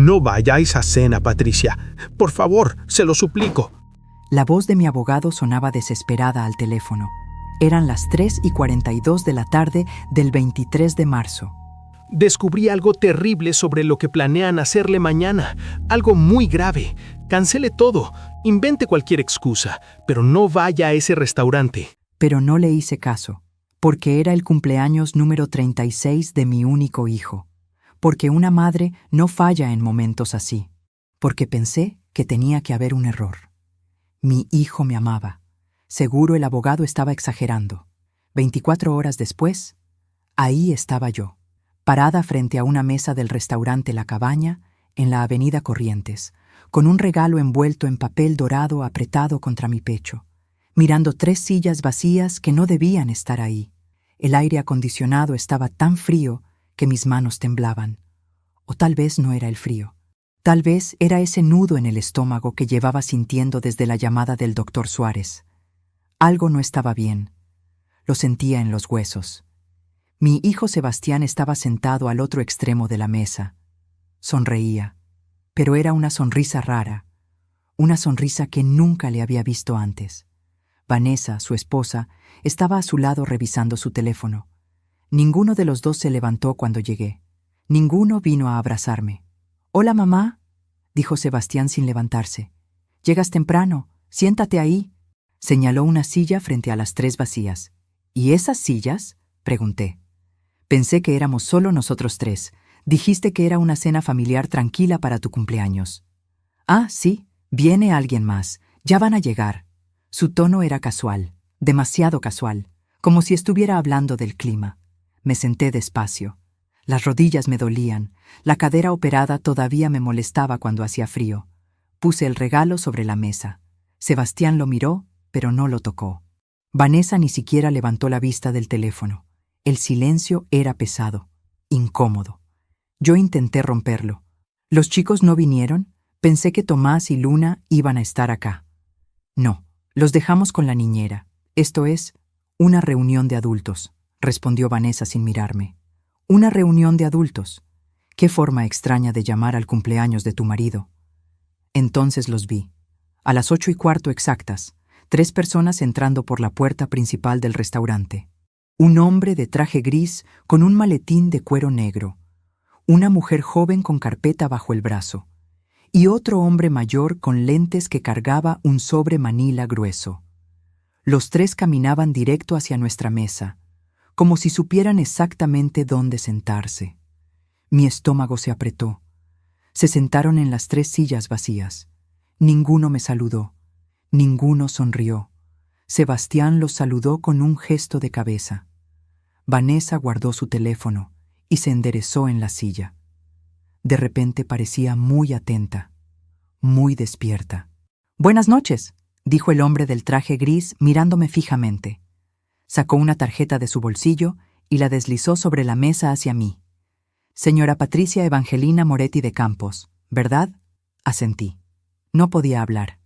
No vaya a esa cena, Patricia. Por favor, se lo suplico. La voz de mi abogado sonaba desesperada al teléfono. Eran las 3:42 de la tarde del 23 de marzo. Descubrí algo terrible sobre lo que planean hacerle mañana. Algo muy grave. Cancele todo. Invente cualquier excusa, pero no vaya a ese restaurante. Pero no le hice caso, porque era el cumpleaños número 36 de mi único hijo. Porque una madre no falla en momentos así. Porque pensé que tenía que haber un error. Mi hijo me amaba. Seguro el abogado estaba exagerando. 24 horas después, ahí estaba yo, parada frente a una mesa del restaurante La Cabaña, en la avenida Corrientes, con un regalo envuelto en papel dorado apretado contra mi pecho, mirando 3 sillas vacías que no debían estar ahí. El aire acondicionado estaba tan frío que mis manos temblaban. O tal vez no era el frío. Tal vez era ese nudo en el estómago que llevaba sintiendo desde la llamada del doctor Suárez. Algo no estaba bien. Lo sentía en los huesos. Mi hijo Sebastián estaba sentado al otro extremo de la mesa. Sonreía, pero era una sonrisa rara, una sonrisa que nunca le había visto antes. Vanessa, su esposa, estaba a su lado revisando su teléfono. Ninguno de los dos se levantó cuando llegué. Ninguno vino a abrazarme. «Hola, mamá», dijo Sebastián sin levantarse. «Llegas temprano, siéntate ahí». Señaló una silla frente a las 3 vacías. «¿Y esas sillas?», pregunté. «Pensé que éramos solo nosotros 3. Dijiste que era una cena familiar tranquila para tu cumpleaños». «Ah, sí, viene alguien más. Ya van a llegar». Su tono era casual, demasiado casual, como si estuviera hablando del clima. Me senté despacio. Las rodillas me dolían, la cadera operada todavía me molestaba cuando hacía frío. Puse el regalo sobre la mesa. Sebastián lo miró, pero no lo tocó. Vanessa ni siquiera levantó la vista del teléfono. El silencio era pesado, incómodo. Yo intenté romperlo. ¿Los chicos no vinieron? Pensé que Tomás y Luna iban a estar acá. No, los dejamos con la niñera. Esto es una reunión de adultos, respondió Vanessa sin mirarme. Una reunión de adultos. Qué forma extraña de llamar al cumpleaños de tu marido. Entonces los vi. A las 8:15 exactas, 3 personas entrando por la puerta principal del restaurante. Un hombre de traje gris con un maletín de cuero negro. Una mujer joven con carpeta bajo el brazo. Y otro hombre mayor con lentes que cargaba un sobre manila grueso. Los 3 caminaban directo hacia nuestra mesa, como si supieran exactamente dónde sentarse. Mi estómago se apretó. Se sentaron en las 3 sillas vacías. Ninguno me saludó. Ninguno sonrió. Sebastián los saludó con un gesto de cabeza. Vanessa guardó su teléfono y se enderezó en la silla. De repente parecía muy atenta, muy despierta. «Buenas noches», dijo el hombre del traje gris mirándome fijamente. Sacó una tarjeta de su bolsillo y la deslizó sobre la mesa hacia mí. «Señora Patricia Evangelina Moretti de Campos, ¿verdad?», asentí. No podía hablar.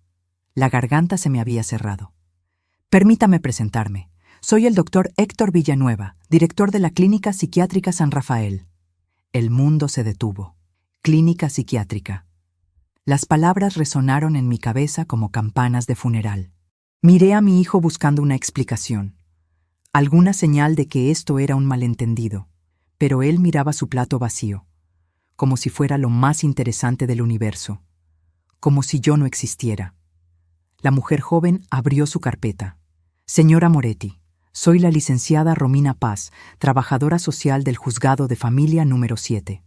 La garganta se me había cerrado. «Permítame presentarme. Soy el doctor Héctor Villanueva, director de la Clínica Psiquiátrica San Rafael». El mundo se detuvo. Clínica psiquiátrica. Las palabras resonaron en mi cabeza como campanas de funeral. Miré a mi hijo buscando una explicación. Alguna señal de que esto era un malentendido, pero él miraba su plato vacío, como si fuera lo más interesante del universo, como si yo no existiera. La mujer joven abrió su carpeta. «Señora Moretti, soy la licenciada Romina Paz, trabajadora social del Juzgado de Familia número 7.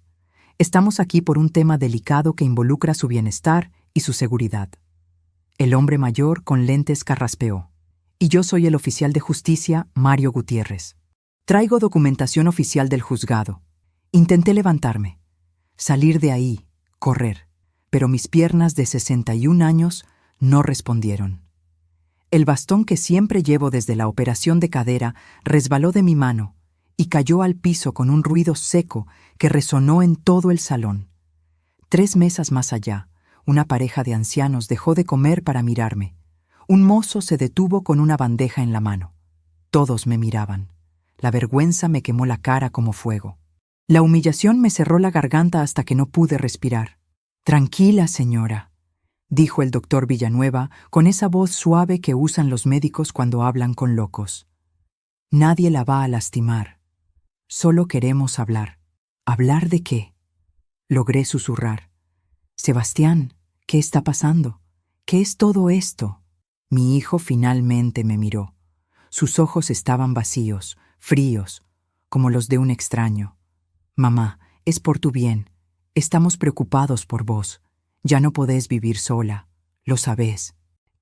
Estamos aquí por un tema delicado que involucra su bienestar y su seguridad». El hombre mayor con lentes carraspeó. «Y yo soy el oficial de justicia, Mario Gutiérrez. Traigo documentación oficial del juzgado». Intenté levantarme, salir de ahí, correr, pero mis piernas de 61 años no respondieron. El bastón que siempre llevo desde la operación de cadera resbaló de mi mano y cayó al piso con un ruido seco que resonó en todo el salón. 3 mesas más allá, una pareja de ancianos dejó de comer para mirarme. Un mozo se detuvo con una bandeja en la mano. Todos me miraban. La vergüenza me quemó la cara como fuego. La humillación me cerró la garganta hasta que no pude respirar. Tranquila, señora, dijo el doctor Villanueva con esa voz suave que usan los médicos cuando hablan con locos. Nadie la va a lastimar. Solo queremos hablar. ¿Hablar de qué? Logré susurrar. Sebastián, ¿qué está pasando? ¿Qué es todo esto? Mi hijo finalmente me miró. Sus ojos estaban vacíos, fríos, como los de un extraño. Mamá, es por tu bien. Estamos preocupados por vos. Ya no podés vivir sola. Lo sabés.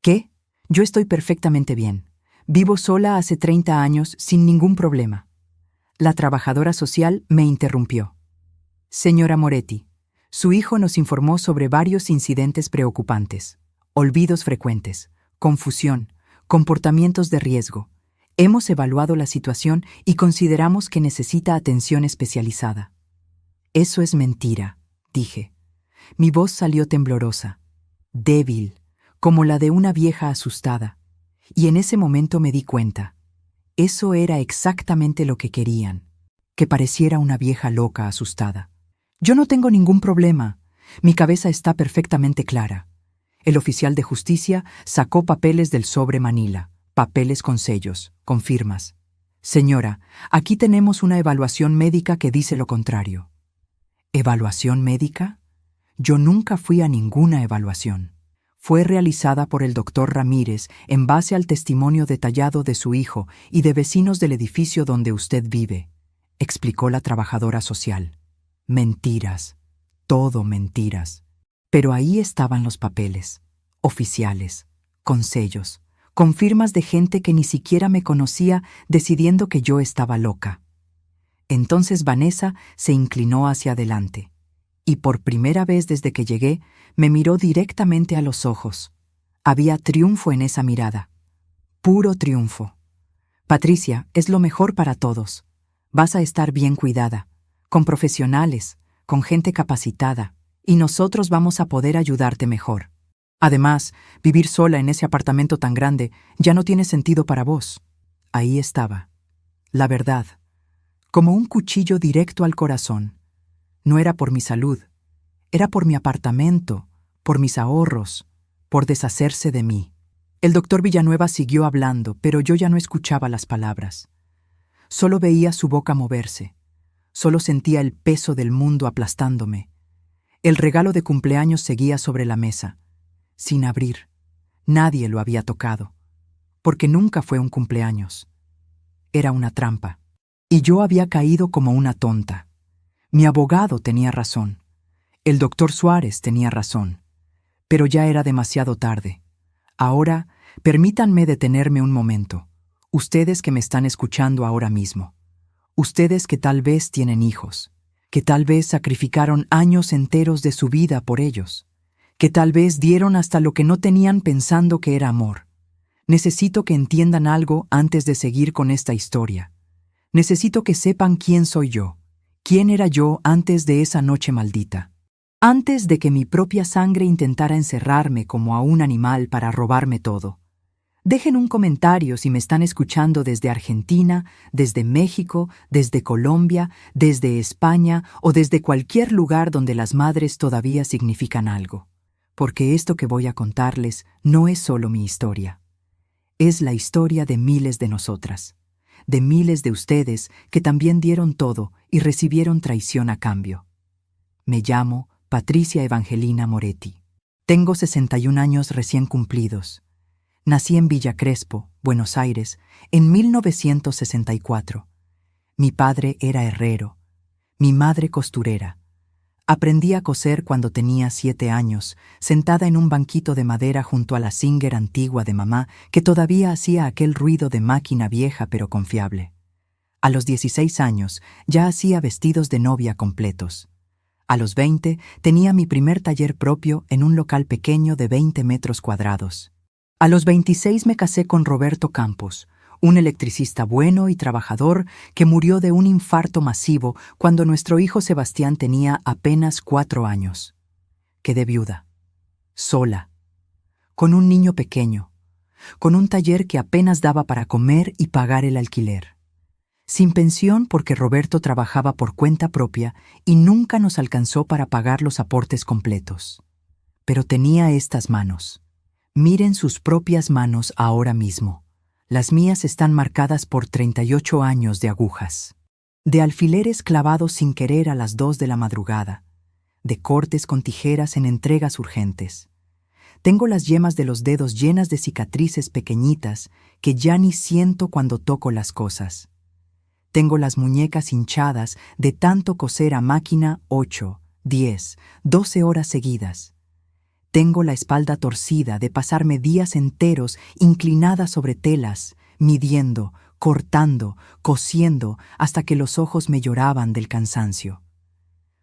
¿Qué? Yo estoy perfectamente bien. Vivo sola hace 30 años sin ningún problema. La trabajadora social me interrumpió. Señora Moretti, su hijo nos informó sobre varios incidentes preocupantes. Olvidos frecuentes, confusión, comportamientos de riesgo. Hemos evaluado la situación y consideramos que necesita atención especializada. Eso es mentira, dije. Mi voz salió temblorosa, débil, como la de una vieja asustada. Y en ese momento me di cuenta. Eso era exactamente lo que querían, que pareciera una vieja loca asustada. Yo no tengo ningún problema. Mi cabeza está perfectamente clara. El oficial de justicia sacó papeles del sobre Manila, papeles con sellos, con firmas. Señora, aquí tenemos una evaluación médica que dice lo contrario. ¿Evaluación médica? Yo nunca fui a ninguna evaluación. Fue realizada por el doctor Ramírez en base al testimonio detallado de su hijo y de vecinos del edificio donde usted vive, explicó la trabajadora social. Mentiras, todo mentiras. Pero ahí estaban los papeles, oficiales, con sellos, con firmas de gente que ni siquiera me conocía decidiendo que yo estaba loca. Entonces Vanessa se inclinó hacia adelante y por primera vez desde que llegué me miró directamente a los ojos. Había triunfo en esa mirada, puro triunfo. Patricia, es lo mejor para todos. Vas a estar bien cuidada, con profesionales, con gente capacitada, y nosotros vamos a poder ayudarte mejor. Además, vivir sola en ese apartamento tan grande ya no tiene sentido para vos. Ahí estaba, la verdad, como un cuchillo directo al corazón. No era por mi salud, era por mi apartamento, por mis ahorros, por deshacerse de mí. El doctor Villanueva siguió hablando, pero yo ya no escuchaba las palabras. Solo veía su boca moverse, solo sentía el peso del mundo aplastándome. El regalo de cumpleaños seguía sobre la mesa, sin abrir. Nadie lo había tocado, porque nunca fue un cumpleaños. Era una trampa, y yo había caído como una tonta. Mi abogado tenía razón. El doctor Suárez tenía razón. Pero ya era demasiado tarde. Ahora, permítanme detenerme un momento. Ustedes que me están escuchando ahora mismo. Ustedes que tal vez tienen hijos. Que tal vez sacrificaron años enteros de su vida por ellos. Que tal vez dieron hasta lo que no tenían pensando que era amor. Necesito que entiendan algo antes de seguir con esta historia. Necesito que sepan quién soy yo. ¿Quién era yo antes de esa noche maldita? Antes de que mi propia sangre intentara encerrarme como a un animal para robarme todo. Dejen un comentario si me están escuchando desde Argentina, desde México, desde Colombia, desde España o desde cualquier lugar donde las madres todavía significan algo. Porque esto que voy a contarles no es solo mi historia. Es la historia de miles de nosotras. De miles de ustedes que también dieron todo y recibieron traición a cambio. Me llamo Patricia Evangelina Moretti. Tengo 61 años recién cumplidos. Nací en Villa Crespo, Buenos Aires, en 1964. Mi padre era herrero, mi madre costurera. Aprendí a coser cuando tenía 7 años, sentada en un banquito de madera junto a la Singer antigua de mamá que todavía hacía aquel ruido de máquina vieja pero confiable. A los 16 años ya hacía vestidos de novia completos. A los 20 tenía mi primer taller propio en un local pequeño de 20 metros cuadrados. A los 26 me casé con Roberto Campos, un electricista bueno y trabajador que murió de un infarto masivo cuando nuestro hijo Sebastián tenía apenas 4 años. Quedé viuda, sola, con un niño pequeño, con un taller que apenas daba para comer y pagar el alquiler. Sin pensión porque Roberto trabajaba por cuenta propia y nunca nos alcanzó para pagar los aportes completos. Pero tenía estas manos. Miren sus propias manos ahora mismo. Las mías están marcadas por 38 años de agujas, de alfileres clavados sin querer a las 2 de la madrugada, de cortes con tijeras en entregas urgentes. Tengo las yemas de los dedos llenas de cicatrices pequeñitas que ya ni siento cuando toco las cosas. Tengo las muñecas hinchadas de tanto coser a máquina 8, 10, 12 horas seguidas. Tengo la espalda torcida de pasarme días enteros inclinada sobre telas, midiendo, cortando, cosiendo, hasta que los ojos me lloraban del cansancio.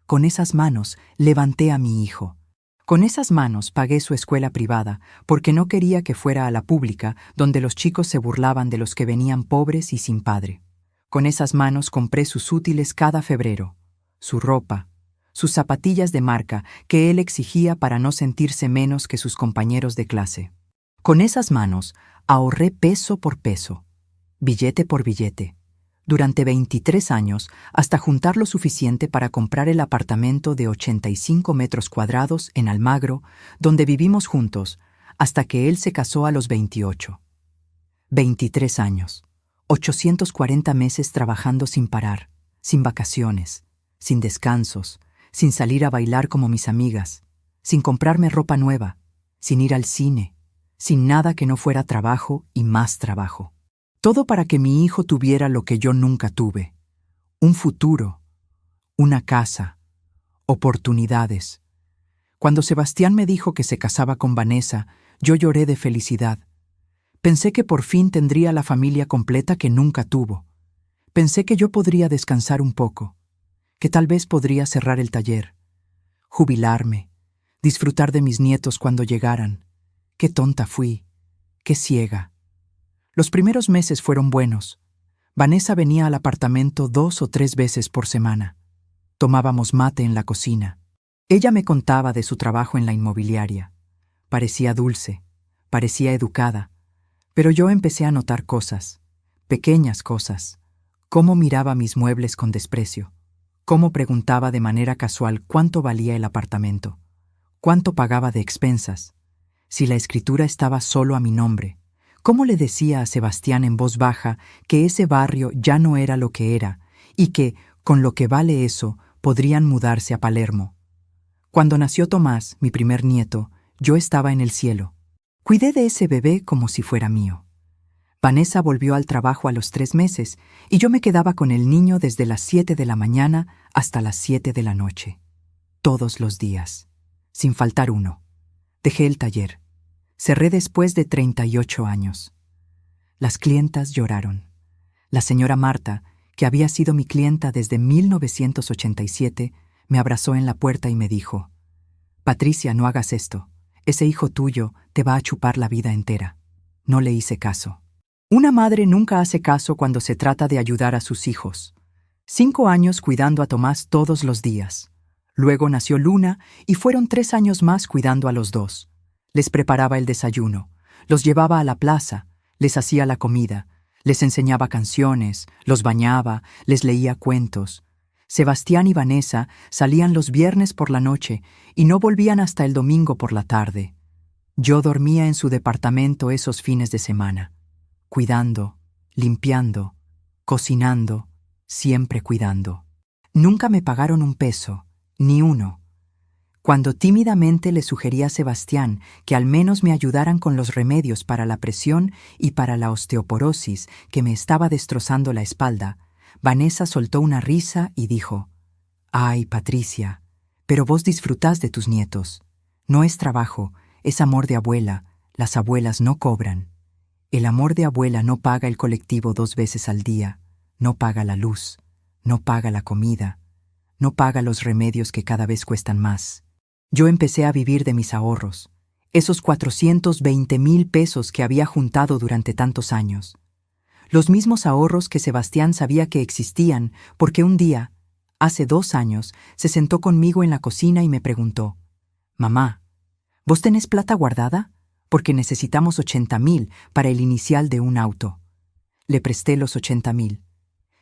Con esas manos levanté a mi hijo. Con esas manos pagué su escuela privada, porque no quería que fuera a la pública, donde los chicos se burlaban de los que venían pobres y sin padre. Con esas manos compré sus útiles cada febrero, su ropa, sus zapatillas de marca que él exigía para no sentirse menos que sus compañeros de clase. Con esas manos ahorré peso por peso, billete por billete, durante 23 años hasta juntar lo suficiente para comprar el apartamento de 85 metros cuadrados en Almagro, donde vivimos juntos, hasta que él se casó a los 28. 23 años, 840 meses trabajando sin parar, sin vacaciones, sin descansos, sin salir a bailar como mis amigas, sin comprarme ropa nueva, sin ir al cine, sin nada que no fuera trabajo y más trabajo. Todo para que mi hijo tuviera lo que yo nunca tuve: un futuro, una casa, oportunidades. Cuando Sebastián me dijo que se casaba con Vanessa, yo lloré de felicidad. Pensé que por fin tendría la familia completa que nunca tuvo. Pensé que yo podría descansar un poco, que tal vez podría cerrar el taller, jubilarme, disfrutar de mis nietos cuando llegaran. Qué tonta fui, qué ciega. Los primeros meses fueron buenos. Vanessa venía al apartamento 2 o 3 veces por semana. Tomábamos mate en la cocina. Ella me contaba de su trabajo en la inmobiliaria. Parecía dulce, parecía educada, pero yo empecé a notar cosas, pequeñas cosas. Cómo miraba mis muebles con desprecio, cómo preguntaba de manera casual cuánto valía el apartamento, cuánto pagaba de expensas, si la escritura estaba solo a mi nombre, cómo le decía a Sebastián en voz baja que ese barrio ya no era lo que era y que, con lo que vale eso, podrían mudarse a Palermo. Cuando nació Tomás, mi primer nieto, yo estaba en el cielo. Cuidé de ese bebé como si fuera mío. Vanessa volvió al trabajo a los 3 meses y yo me quedaba con el niño desde las 7 de la mañana hasta las 7 de la noche. Todos los días, sin faltar uno. Dejé el taller. Cerré después de 38 años. Las clientas lloraron. La señora Marta, que había sido mi clienta desde 1987, me abrazó en la puerta y me dijo: «Patricia, no hagas esto. Ese hijo tuyo te va a chupar la vida entera». No le hice caso. Una madre nunca hace caso cuando se trata de ayudar a sus hijos. 5 años cuidando a Tomás todos los días. Luego nació Luna y fueron 3 años más cuidando a los 2. Les preparaba el desayuno, los llevaba a la plaza, les hacía la comida, les enseñaba canciones, los bañaba, les leía cuentos. Sebastián y Vanessa salían los viernes por la noche y no volvían hasta el domingo por la tarde. Yo dormía en su departamento esos fines de semana, cuidando, limpiando, cocinando, siempre cuidando. Nunca me pagaron un peso, ni uno. Cuando tímidamente le sugerí a Sebastián que al menos me ayudaran con los remedios para la presión y para la osteoporosis que me estaba destrozando la espalda, Vanessa soltó una risa y dijo: «Ay, Patricia, pero vos disfrutás de tus nietos. No es trabajo, es amor de abuela. Las abuelas no cobran. El amor de abuela no paga el colectivo 2 veces al día, no paga la luz, no paga la comida, no paga los remedios que cada vez cuestan más». Yo empecé a vivir de mis ahorros, esos 420,000 pesos que había juntado durante tantos años. Los mismos ahorros que Sebastián sabía que existían, porque un día, hace 2 años, se sentó conmigo en la cocina y me preguntó: «Mamá, ¿vos tenés plata guardada? Porque necesitamos 80,000 para el inicial de un auto». Le presté los 80,000,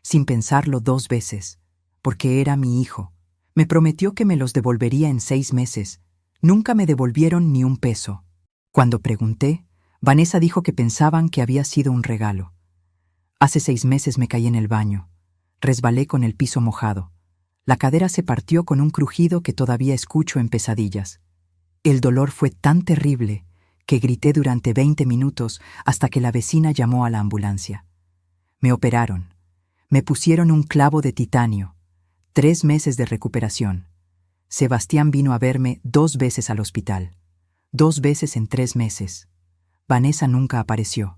sin pensarlo 2 veces, porque era mi hijo. Me prometió que me los devolvería en 6 meses. Nunca me devolvieron ni un peso. Cuando pregunté, Vanessa dijo que pensaban que había sido un regalo. Hace 6 meses me caí en el baño. Resbalé con el piso mojado. La cadera se partió con un crujido que todavía escucho en pesadillas. El dolor fue tan terrible que grité durante 20 minutos hasta que la vecina llamó a la ambulancia. Me operaron. Me pusieron un clavo de titanio. 3 meses de recuperación. Sebastián vino a verme 2 veces al hospital. 2 veces en 3 meses. Vanessa nunca apareció.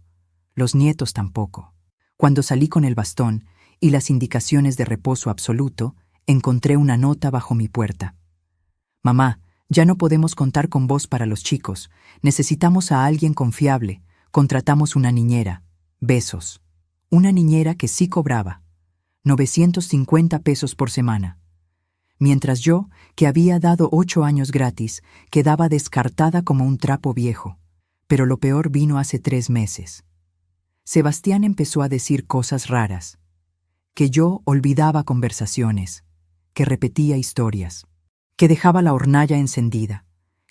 Los nietos tampoco. Cuando salí con el bastón y las indicaciones de reposo absoluto, encontré una nota bajo mi puerta. Mamá, ya no podemos contar con vos para los chicos. Necesitamos a alguien confiable. Contratamos una niñera. Besos. Una niñera que sí cobraba. 950 pesos por semana. Mientras yo, que había dado 8 años gratis, quedaba descartada como un trapo viejo. Pero lo peor vino hace 3 meses. Sebastián empezó a decir cosas raras. Que yo olvidaba conversaciones, que repetía historias, que dejaba la hornalla encendida,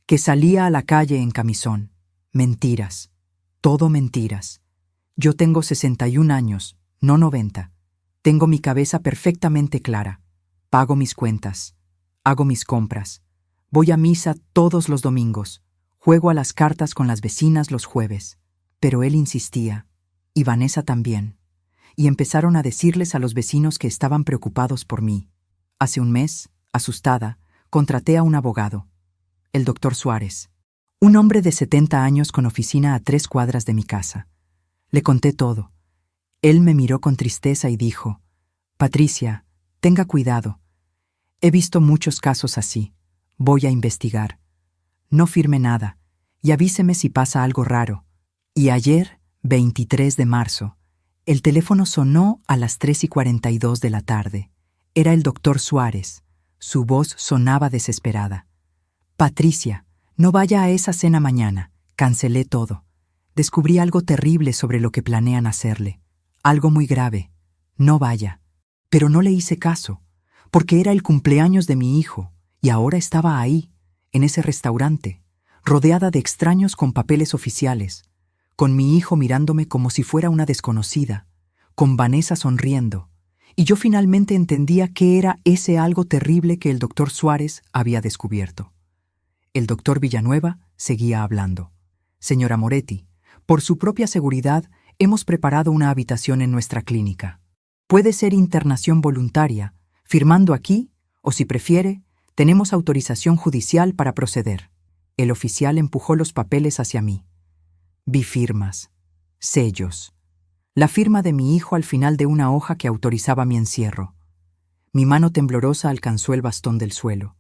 que salía a la calle en camisón. Mentiras. Todo mentiras. Yo tengo 61 años, no 90. Tengo mi cabeza perfectamente clara. Pago mis cuentas. Hago mis compras. Voy a misa todos los domingos. Juego a las cartas con las vecinas los jueves. Pero él insistía. Y Vanessa también. Y empezaron a decirles a los vecinos que estaban preocupados por mí. Hace un mes, asustada, contraté a un abogado. El doctor Suárez. Un hombre de 70 años con oficina a 3 cuadras de mi casa. Le conté todo. Él me miró con tristeza y dijo: Patricia, tenga cuidado. He visto muchos casos así. Voy a investigar. No firme nada y avíseme si pasa algo raro. Y ayer, 23 de marzo, el teléfono sonó a las 3:42 de la tarde. Era el doctor Suárez. Su voz sonaba desesperada. Patricia, no vaya a esa cena mañana. Cancelé todo. Descubrí algo terrible sobre lo que planean hacerle. Algo muy grave. No vaya. Pero no le hice caso, porque era el cumpleaños de mi hijo, y ahora estaba ahí, en ese restaurante, rodeada de extraños con papeles oficiales, con mi hijo mirándome como si fuera una desconocida, con Vanessa sonriendo, y yo finalmente entendía qué era ese algo terrible que el doctor Suárez había descubierto. El doctor Villanueva seguía hablando. Señora Moretti, por su propia seguridad, hemos preparado una habitación en nuestra clínica. Puede ser internación voluntaria, firmando aquí, o si prefiere, tenemos autorización judicial para proceder. El oficial empujó los papeles hacia mí. Vi firmas, sellos, la firma de mi hijo al final de una hoja que autorizaba mi encierro. Mi mano temblorosa alcanzó el bastón del suelo.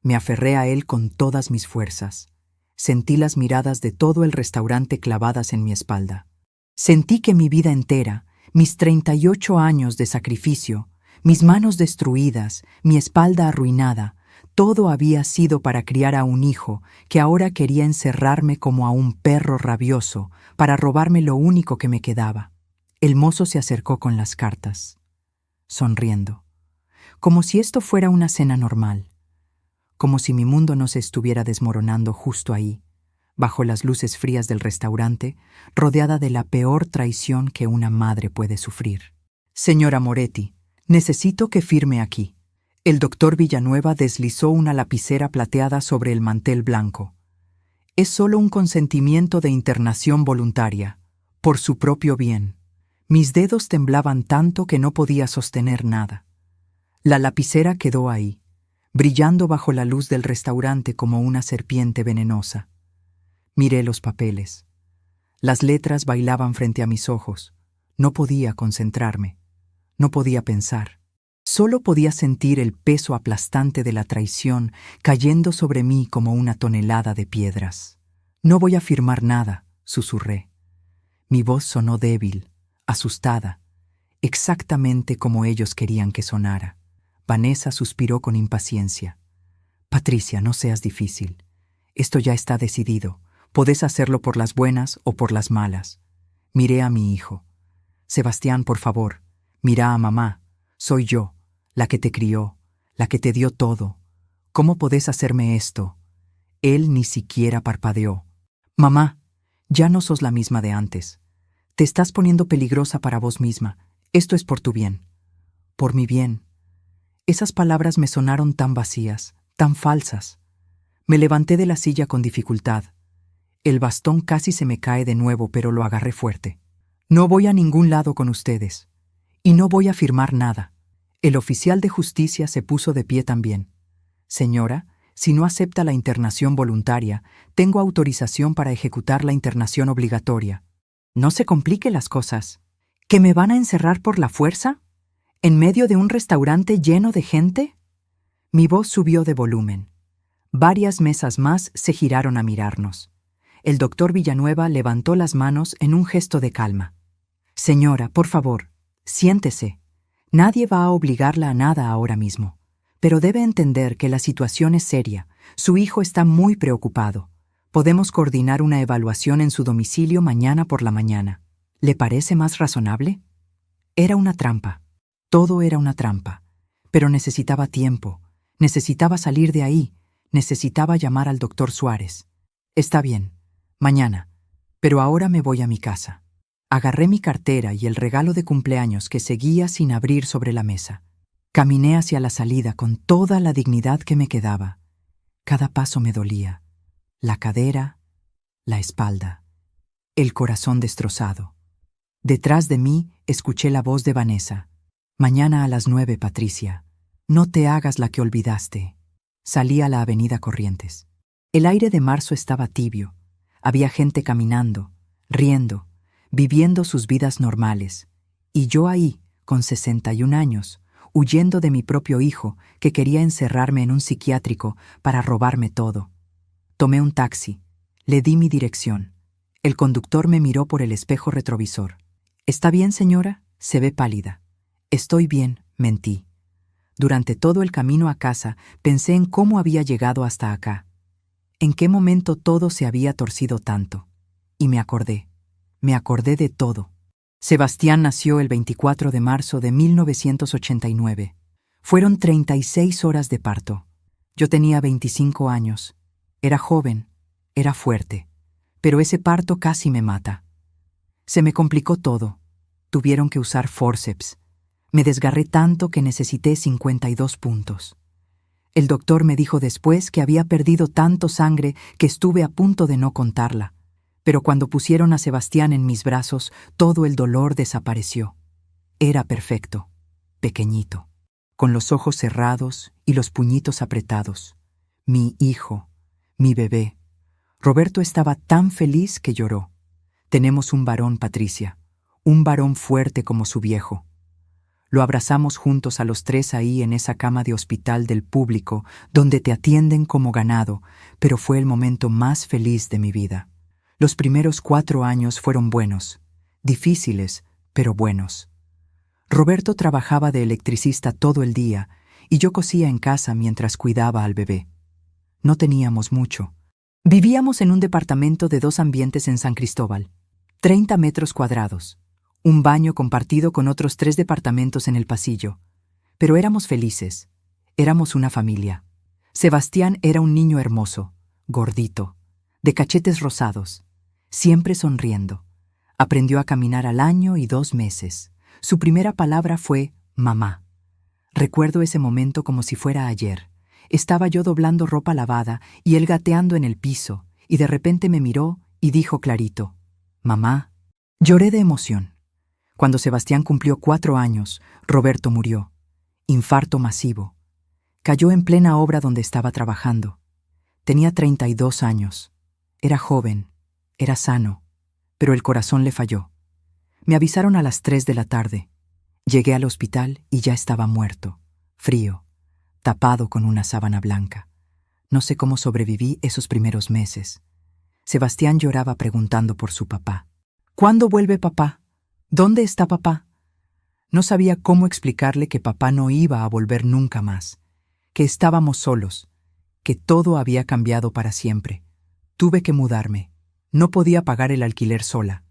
Me aferré a él con todas mis fuerzas. Sentí las miradas de todo el restaurante clavadas en mi espalda. Sentí que mi vida entera, mis 38 años de sacrificio, mis manos destruidas, mi espalda arruinada, todo había sido para criar a un hijo que ahora quería encerrarme como a un perro rabioso para robarme lo único que me quedaba. El mozo se acercó con las cartas, sonriendo, como si esto fuera una cena normal, como si mi mundo no se estuviera desmoronando justo ahí, bajo las luces frías del restaurante, rodeada de la peor traición que una madre puede sufrir. Señora Moretti, necesito que firme aquí. El doctor Villanueva deslizó una lapicera plateada sobre el mantel blanco. Es solo un consentimiento de internación voluntaria, por su propio bien. Mis dedos temblaban tanto que no podía sostener nada. La lapicera quedó ahí, brillando bajo la luz del restaurante como una serpiente venenosa. Miré los papeles. Las letras bailaban frente a mis ojos. No podía concentrarme. No podía pensar. Solo podía sentir el peso aplastante de la traición cayendo sobre mí como una tonelada de piedras. No voy a firmar nada, susurré. Mi voz sonó débil, asustada, exactamente como ellos querían que sonara. Vanessa suspiró con impaciencia. Patricia, no seas difícil. Esto ya está decidido. Podés hacerlo por las buenas o por las malas. Miré a mi hijo. Sebastián, por favor, mira a mamá. Soy yo, la que te crió, la que te dio todo. ¿Cómo podés hacerme esto? Él ni siquiera parpadeó. Mamá, ya no sos la misma de antes. Te estás poniendo peligrosa para vos misma. Esto es por tu bien. Por mi bien. Esas palabras me sonaron tan vacías, tan falsas. Me levanté de la silla con dificultad. El bastón casi se me cae de nuevo, pero lo agarré fuerte. No voy a ningún lado con ustedes. Y no voy a firmar nada. El oficial de justicia se puso de pie también. Señora, si no acepta la internación voluntaria, tengo autorización para ejecutar la internación obligatoria. No se complique las cosas. ¿Que me van a encerrar por la fuerza? ¿En medio de un restaurante lleno de gente? Mi voz subió de volumen. Varias mesas más se giraron a mirarnos. El doctor Villanueva levantó las manos en un gesto de calma. Señora, por favor, siéntese. Nadie va a obligarla a nada ahora mismo. Pero debe entender que la situación es seria. Su hijo está muy preocupado. Podemos coordinar una evaluación en su domicilio mañana por la mañana. ¿Le parece más razonable? Era una trampa. Todo era una trampa. Pero necesitaba tiempo. Necesitaba salir de ahí. Necesitaba llamar al doctor Suárez. Está bien. Mañana. Pero ahora me voy a mi casa. Agarré mi cartera y el regalo de cumpleaños que seguía sin abrir sobre la mesa. Caminé hacia la salida con toda la dignidad que me quedaba. Cada paso me dolía. La cadera, la espalda, el corazón destrozado. Detrás de mí escuché la voz de Vanessa. Mañana a las 9, Patricia. No te hagas la que olvidaste. Salí a la avenida Corrientes. El aire de marzo estaba tibio. Había gente caminando, riendo, viviendo sus vidas normales. Y yo ahí, con 61 años, huyendo de mi propio hijo, que quería encerrarme en un psiquiátrico para robarme todo. Tomé un taxi. Le di mi dirección. El conductor me miró por el espejo retrovisor. ¿Está bien, señora? Se ve pálida. Estoy bien, mentí. Durante todo el camino a casa pensé en cómo había llegado hasta acá. ¿En qué momento todo se había torcido tanto? Y me acordé de todo. Sebastián nació el 24 de marzo de 1989. Fueron 36 horas de parto. Yo tenía 25 años. Era joven, era fuerte, pero ese parto casi me mata. Se me complicó todo. Tuvieron que usar fórceps. Me desgarré tanto que necesité 52 puntos. El doctor me dijo después que había perdido tanto sangre que estuve a punto de no contarla. Pero cuando pusieron a Sebastián en mis brazos, todo el dolor desapareció. Era perfecto, pequeñito, con los ojos cerrados y los puñitos apretados. Mi hijo, mi bebé. Roberto estaba tan feliz que lloró. Tenemos un varón, Patricia, un varón fuerte como su viejo. Lo abrazamos juntos a los tres ahí en esa cama de hospital del público, donde te atienden como ganado, pero fue el momento más feliz de mi vida. Los primeros 4 años fueron buenos, difíciles, pero buenos. Roberto trabajaba de electricista todo el día y yo cosía en casa mientras cuidaba al bebé. No teníamos mucho. Vivíamos en un departamento de 2 ambientes en San Cristóbal, 30 metros cuadrados, un baño compartido con otros 3 departamentos en el pasillo. Pero éramos felices, éramos una familia. Sebastián era un niño hermoso, gordito, de cachetes rosados, siempre sonriendo. Aprendió a caminar al año y 2 meses. Su primera palabra fue mamá. Recuerdo ese momento como si fuera ayer. Estaba yo doblando ropa lavada y él gateando en el piso, y de repente me miró y dijo clarito, mamá. Lloré de emoción. Cuando Sebastián cumplió 4 años, Roberto murió. Infarto masivo. Cayó en plena obra donde estaba trabajando. Tenía 32 años. Era joven, era sano, pero el corazón le falló. Me avisaron a las 3 de la tarde. Llegué al hospital y ya estaba muerto, frío, tapado con una sábana blanca. No sé cómo sobreviví esos primeros meses. Sebastián lloraba preguntando por su papá. ¿Cuándo vuelve papá? ¿Dónde está papá? No sabía cómo explicarle que papá no iba a volver nunca más, que estábamos solos, que todo había cambiado para siempre. Tuve que mudarme. No podía pagar el alquiler sola.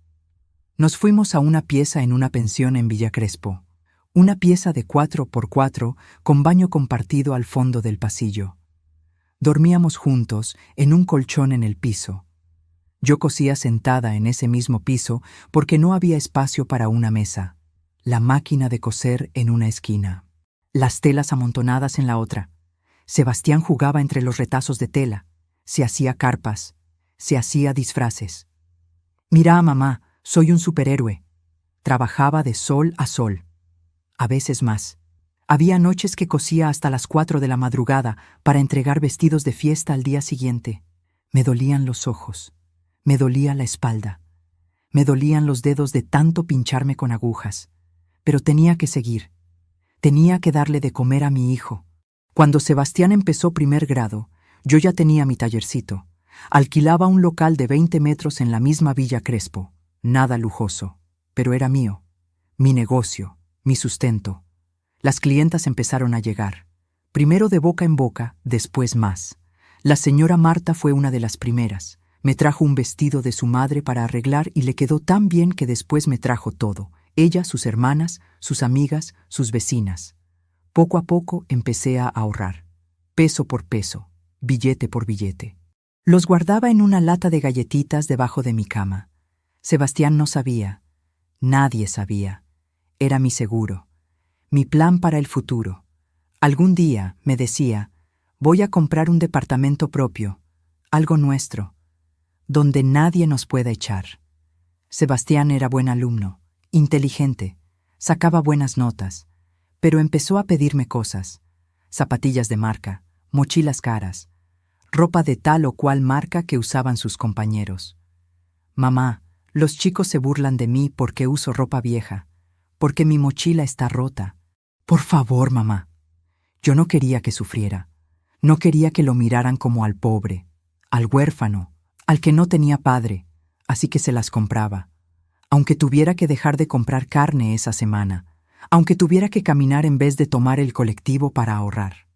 Nos fuimos a una pieza en una pensión en Villa Crespo, una pieza de 4 por 4 con baño compartido al fondo del pasillo. Dormíamos juntos en un colchón en el piso. Yo cosía sentada en ese mismo piso porque no había espacio para una mesa. La máquina de coser en una esquina. Las telas amontonadas en la otra. Sebastián jugaba entre los retazos de tela. Se hacía carpas. Se hacía disfraces. Mira, mamá, soy un superhéroe. Trabajaba de sol a sol. A veces más. Había noches que cosía hasta las 4 de la madrugada para entregar vestidos de fiesta al día siguiente. Me dolían los ojos. Me dolía la espalda. Me dolían los dedos de tanto pincharme con agujas. Pero tenía que seguir. Tenía que darle de comer a mi hijo. Cuando Sebastián empezó primer grado, yo ya tenía mi tallercito. Alquilaba un local de 20 metros en la misma Villa Crespo. Nada lujoso, pero era mío. Mi negocio, mi sustento. Las clientas empezaron a llegar. Primero de boca en boca, después más. La señora Marta fue una de las primeras. Me trajo un vestido de su madre para arreglar y le quedó tan bien que después me trajo todo. Ella, sus hermanas, sus amigas, sus vecinas. Poco a poco empecé a ahorrar. Peso por peso, billete por billete. Los guardaba en una lata de galletitas debajo de mi cama. Sebastián no sabía. Nadie sabía. Era mi seguro. Mi plan para el futuro. Algún día, me decía, voy a comprar un departamento propio, algo nuestro, donde nadie nos pueda echar. Sebastián era buen alumno, inteligente, sacaba buenas notas, pero empezó a pedirme cosas, zapatillas de marca, mochilas caras, ropa de tal o cual marca que usaban sus compañeros. Mamá, los chicos se burlan de mí porque uso ropa vieja, porque mi mochila está rota. Por favor, mamá. Yo no quería que sufriera. No quería que lo miraran como al pobre, al huérfano, al que no tenía padre, así que se las compraba. Aunque tuviera que dejar de comprar carne esa semana, aunque tuviera que caminar en vez de tomar el colectivo para ahorrar,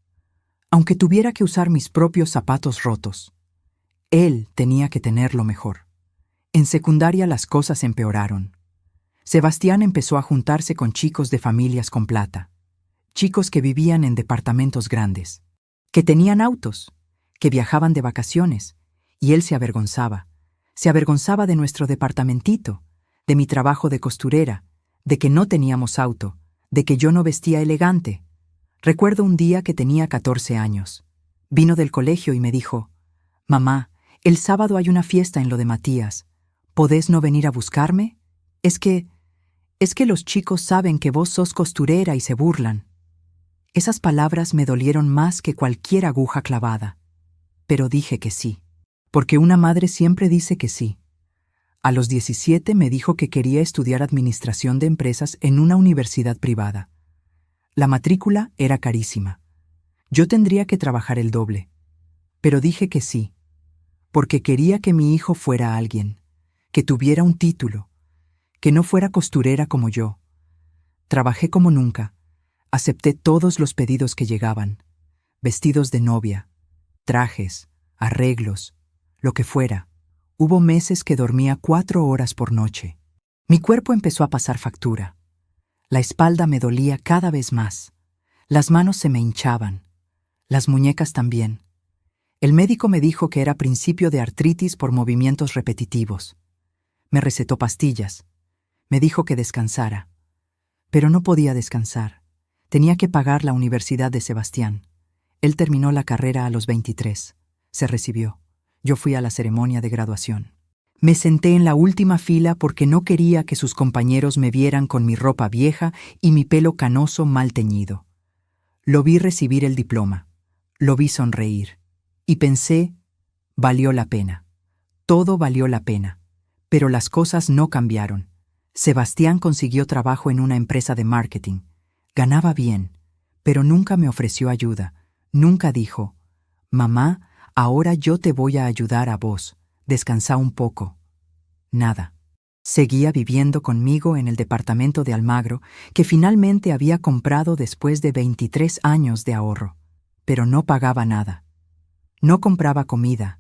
aunque tuviera que usar mis propios zapatos rotos. Él tenía que tenerlo mejor. En secundaria las cosas empeoraron. Sebastián empezó a juntarse con chicos de familias con plata, chicos que vivían en departamentos grandes, que tenían autos, que viajaban de vacaciones, y él se avergonzaba de nuestro departamentito, de mi trabajo de costurera, de que no teníamos auto, de que yo no vestía elegante. Recuerdo un día que tenía 14 años. Vino del colegio y me dijo, «Mamá, el sábado hay una fiesta en lo de Matías. ¿Podés no venir a buscarme? Es que los chicos saben que vos sos costurera y se burlan». Esas palabras me dolieron más que cualquier aguja clavada. Pero dije que sí, porque una madre siempre dice que sí. A los 17 me dijo que quería estudiar administración de empresas en una universidad privada. La matrícula era carísima. Yo tendría que trabajar el doble. Pero dije que sí, porque quería que mi hijo fuera alguien, que tuviera un título, que no fuera costurera como yo. Trabajé como nunca. Acepté todos los pedidos que llegaban. Vestidos de novia, trajes, arreglos, lo que fuera. Hubo meses que dormía 4 horas por noche. Mi cuerpo empezó a pasar factura. La espalda me dolía cada vez más. Las manos se me hinchaban. Las muñecas también. El médico me dijo que era principio de artritis por movimientos repetitivos. Me recetó pastillas. Me dijo que descansara. Pero no podía descansar. Tenía que pagar la Universidad de Sebastián. Él terminó la carrera a los 23. Se recibió. Yo fui a la ceremonia de graduación. Me senté en la última fila porque no quería que sus compañeros me vieran con mi ropa vieja y mi pelo canoso mal teñido. Lo vi recibir el diploma. Lo vi sonreír. Y pensé, valió la pena. Todo valió la pena. Pero las cosas no cambiaron. Sebastián consiguió trabajo en una empresa de marketing. Ganaba bien, pero nunca me ofreció ayuda. Nunca dijo, «Mamá, ahora yo te voy a ayudar a vos. Descansá un poco». Nada. Seguía viviendo conmigo en el departamento de Almagro, que finalmente había comprado después de 23 años de ahorro. Pero no pagaba nada. No compraba comida.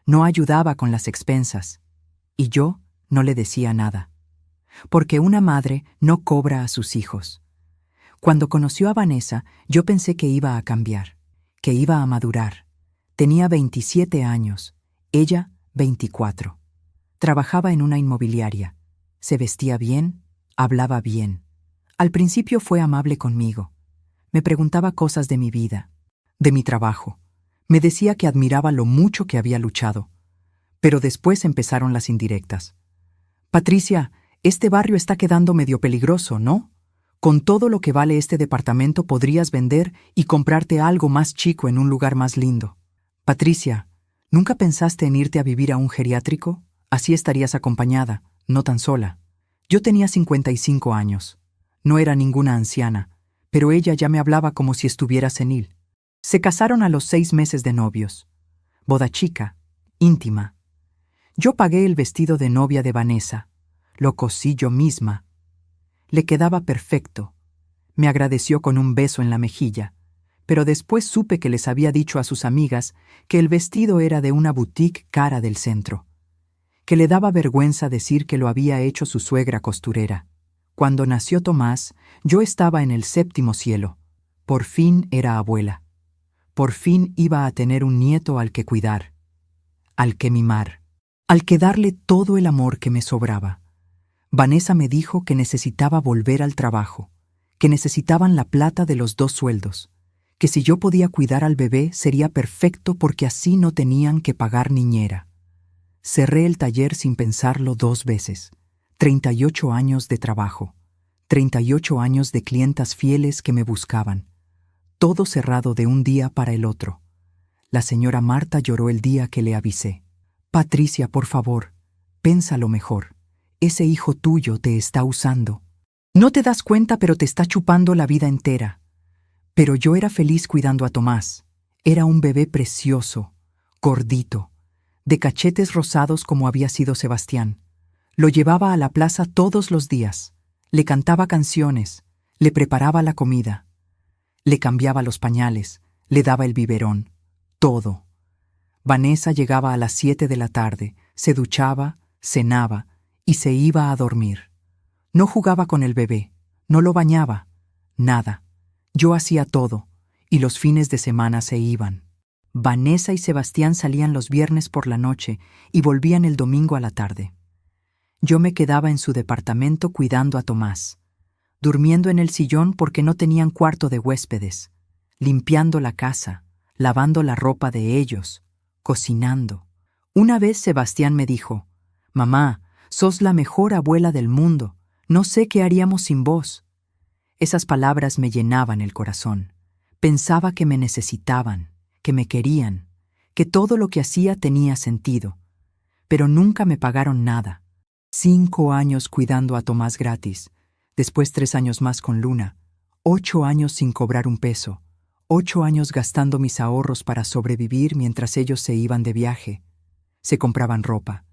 No ayudaba con las expensas. Y yo no le decía nada. Porque una madre no cobra a sus hijos. Cuando conoció a Vanessa, yo pensé que iba a cambiar, que iba a madurar. Tenía 27 años, ella 24. Trabajaba en una inmobiliaria. Se vestía bien, hablaba bien. Al principio fue amable conmigo. Me preguntaba cosas de mi vida, de mi trabajo. Me decía que admiraba lo mucho que había luchado. Pero después empezaron las indirectas. Patricia, este barrio está quedando medio peligroso, ¿no? Con todo lo que vale este departamento podrías vender y comprarte algo más chico en un lugar más lindo. Patricia, ¿nunca pensaste en irte a vivir a un geriátrico? Así estarías acompañada, no tan sola. Yo tenía 55 años. No era ninguna anciana, pero ella ya me hablaba como si estuviera senil. Se casaron a los 6 meses de novios. Boda chica, íntima. Yo pagué el vestido de novia de Vanessa. Lo cosí yo misma. Le quedaba perfecto. Me agradeció con un beso en la mejilla, pero después supe que les había dicho a sus amigas que el vestido era de una boutique cara del centro, que le daba vergüenza decir que lo había hecho su suegra costurera. Cuando nació Tomás, yo estaba en el 7º cielo. Por fin era abuela. Por fin iba a tener un nieto al que cuidar, al que mimar, al que darle todo el amor que me sobraba. Vanessa me dijo que necesitaba volver al trabajo, que necesitaban la plata de los 2 sueldos, que si yo podía cuidar al bebé sería perfecto porque así no tenían que pagar niñera. Cerré el taller sin pensarlo 2 veces. 38 años de trabajo, 38 años de clientas fieles que me buscaban. Todo cerrado de un día para el otro. La señora Marta lloró el día que le avisé. Patricia, por favor, pénsalo mejor. Ese hijo tuyo te está usando. No te das cuenta, pero te está chupando la vida entera. Pero yo era feliz cuidando a Tomás. Era un bebé precioso, gordito, de cachetes rosados como había sido Sebastián. Lo llevaba a la plaza todos los días. Le cantaba canciones, le preparaba la comida. Le cambiaba los pañales, le daba el biberón, todo. Vanessa llegaba a las 7 de la tarde, se duchaba, cenaba y se iba a dormir. No jugaba con el bebé, no lo bañaba, nada. Yo hacía todo, y los fines de semana se iban. Vanessa y Sebastián salían los viernes por la noche y volvían el domingo a la tarde. Yo me quedaba en su departamento cuidando a Tomás, durmiendo en el sillón porque no tenían cuarto de huéspedes, limpiando la casa, lavando la ropa de ellos, cocinando. Una vez Sebastián me dijo: «Mamá, sos la mejor abuela del mundo, no sé qué haríamos sin vos». Esas palabras me llenaban el corazón. Pensaba que me necesitaban, que me querían, que todo lo que hacía tenía sentido. Pero nunca me pagaron nada. 5 años cuidando a Tomás gratis, después 3 años más con Luna, 8 años sin cobrar un peso, 8 años gastando mis ahorros para sobrevivir mientras ellos se iban de viaje. Se compraban ropa,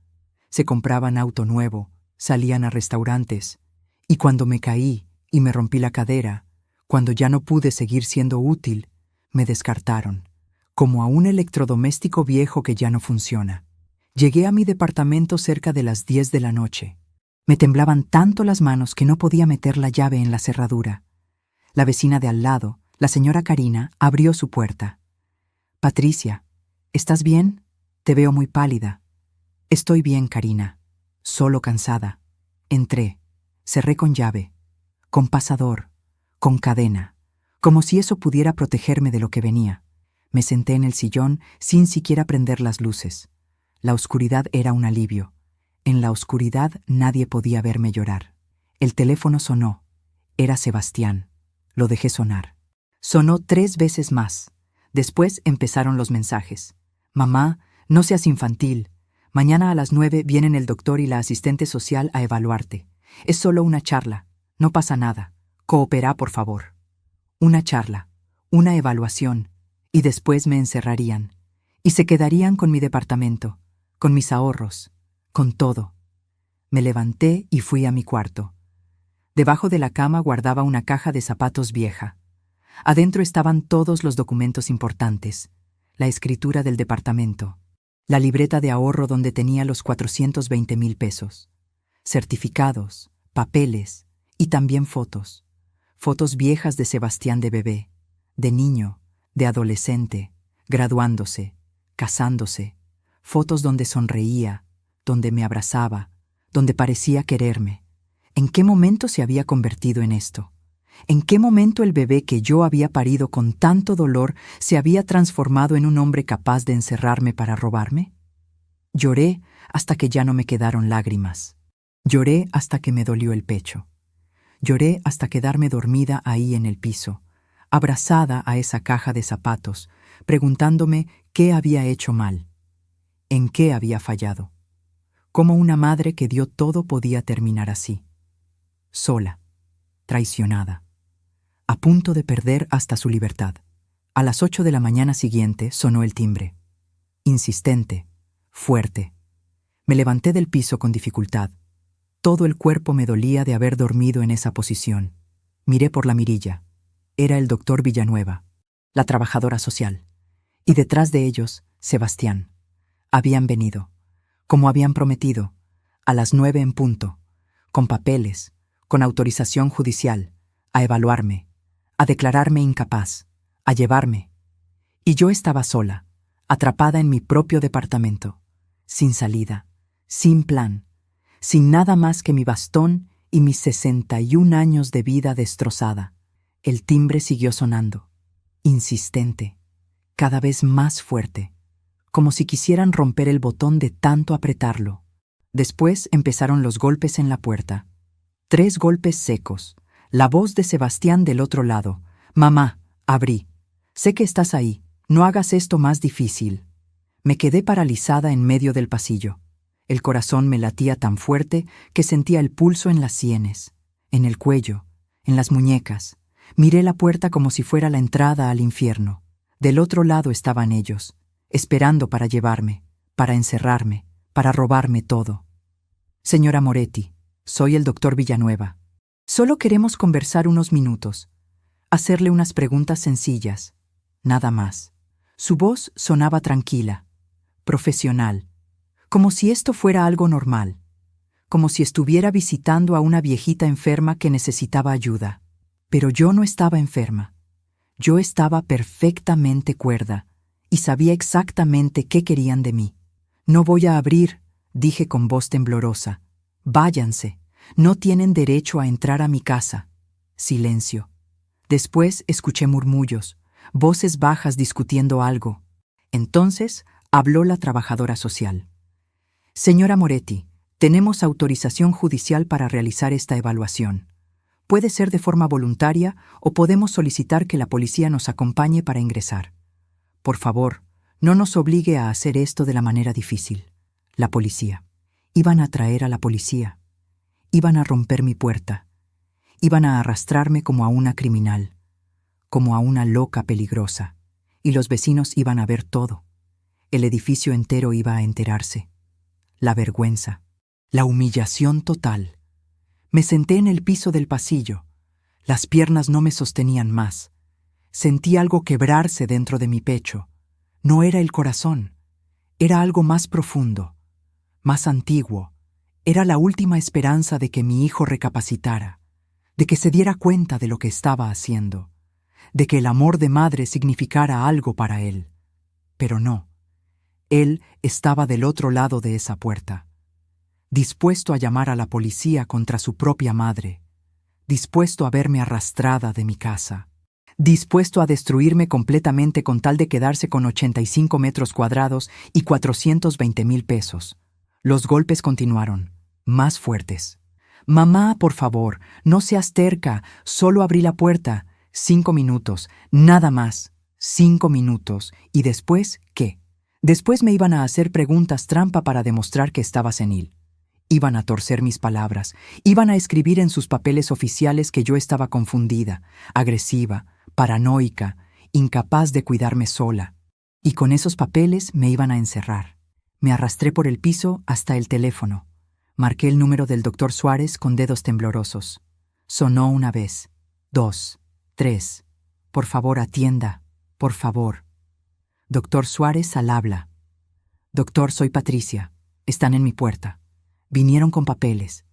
se compraban auto nuevo, salían a restaurantes. Y cuando me caí y me rompí la cadera, cuando ya no pude seguir siendo útil, me descartaron, como a un electrodoméstico viejo que ya no funciona. Llegué a mi departamento cerca de las 10 de la noche. Me temblaban tanto las manos que no podía meter la llave en la cerradura. La vecina de al lado, la señora Karina, abrió su puerta. «Patricia, ¿estás bien? Te veo muy pálida». «Estoy bien, Karina. Solo cansada». Entré. Cerré con llave, con pasador, con cadena, como si eso pudiera protegerme de lo que venía. Me senté en el sillón sin siquiera prender las luces. La oscuridad era un alivio. En la oscuridad nadie podía verme llorar. El teléfono sonó. Era Sebastián. Lo dejé sonar. Sonó 3 veces más. Después empezaron los mensajes. «Mamá, no seas infantil. Mañana a las 9 vienen el doctor y la asistente social a evaluarte. Es solo una charla. No pasa nada. Coopera, por favor». Una charla, una evaluación, y después me encerrarían. Y se quedarían con mi departamento, con mis ahorros, con todo. Me levanté y fui a mi cuarto. Debajo de la cama guardaba una caja de zapatos vieja. Adentro estaban todos los documentos importantes, la escritura del departamento, la libreta de ahorro donde tenía los 420,000 pesos, certificados, papeles y también fotos. Fotos viejas de Sebastián de bebé, de niño, de adolescente, graduándose, casándose, fotos donde sonreía, donde me abrazaba, donde parecía quererme. ¿En qué momento se había convertido en esto? ¿En qué momento el bebé que yo había parido con tanto dolor se había transformado en un hombre capaz de encerrarme para robarme? Lloré hasta que ya no me quedaron lágrimas. Lloré hasta que me dolió el pecho. Lloré hasta quedarme dormida ahí en el piso, abrazada a esa caja de zapatos, preguntándome qué había hecho mal, en qué había fallado, cómo una madre que dio todo podía terminar así, sola, traicionada, a punto de perder hasta su libertad. A las 8 de la mañana siguiente sonó el timbre. Insistente, fuerte. Me levanté del piso con dificultad. Todo el cuerpo me dolía de haber dormido en esa posición. Miré por la mirilla. Era el doctor Villanueva, la trabajadora social. Y detrás de ellos, Sebastián. Habían venido, como habían prometido, a las 9 en punto, con papeles, con autorización judicial, a evaluarme, a declararme incapaz, a llevarme. Y yo estaba sola, atrapada en mi propio departamento, sin salida, sin plan, sin nada más que mi bastón y mis 61 años de vida destrozada. El timbre siguió sonando, insistente, cada vez más fuerte, como si quisieran romper el botón de tanto apretarlo. Después empezaron los golpes en la puerta. 3 golpes secos, la voz de Sebastián del otro lado. «Mamá, abrí. Sé que estás ahí. No hagas esto más difícil». Me quedé paralizada en medio del pasillo. El corazón me latía tan fuerte que sentía el pulso en las sienes, en el cuello, en las muñecas. Miré la puerta como si fuera la entrada al infierno. Del otro lado estaban ellos, esperando para llevarme, para encerrarme, para robarme todo. «Señora Moretti, soy el doctor Villanueva. Solo queremos conversar unos minutos, hacerle unas preguntas sencillas, nada más». Su voz sonaba tranquila, profesional, como si esto fuera algo normal, como si estuviera visitando a una viejita enferma que necesitaba ayuda. Pero yo no estaba enferma. Yo estaba perfectamente cuerda y sabía exactamente qué querían de mí. «No voy a abrir», dije con voz temblorosa. «Váyanse. No tienen derecho a entrar a mi casa». Silencio. Después escuché murmullos, voces bajas discutiendo algo. Entonces habló la trabajadora social. «Señora Moretti, tenemos autorización judicial para realizar esta evaluación. Puede ser de forma voluntaria o podemos solicitar que la policía nos acompañe para ingresar. Por favor, no nos obligue a hacer esto de la manera difícil». La policía. Iban a traer a la policía. Iban a romper mi puerta. Iban a arrastrarme como a una criminal, como a una loca peligrosa. Y los vecinos iban a ver todo. El edificio entero iba a enterarse. La vergüenza, la humillación total. Me senté en el piso del pasillo. Las piernas no me sostenían más. Sentí algo quebrarse dentro de mi pecho. No era el corazón. Era algo más profundo, más antiguo. Era la última esperanza de que mi hijo recapacitara, de que se diera cuenta de lo que estaba haciendo, de que el amor de madre significara algo para él. Pero no. Él estaba del otro lado de esa puerta, dispuesto a llamar a la policía contra su propia madre, dispuesto a verme arrastrada de mi casa, dispuesto a destruirme completamente con tal de quedarse con 85 metros cuadrados y 420,000 pesos. Los golpes continuaron, más fuertes. «Mamá, por favor, no seas terca, solo abrí la puerta. 5 minutos, nada más. 5 minutos. ¿Y después qué? Después me iban a hacer preguntas trampa para demostrar que estaba senil. Iban a torcer mis palabras, iban a escribir en sus papeles oficiales que yo estaba confundida, agresiva, paranoica, incapaz de cuidarme sola. Y con esos papeles me iban a encerrar». Me arrastré por el piso hasta el teléfono. Marqué el número del doctor Suárez con dedos temblorosos. Sonó una vez, 2, 3. «Por favor, atienda, por favor». Doctor Suárez al habla. «Doctor, soy Patricia. Están en mi puerta. Vinieron con papeles.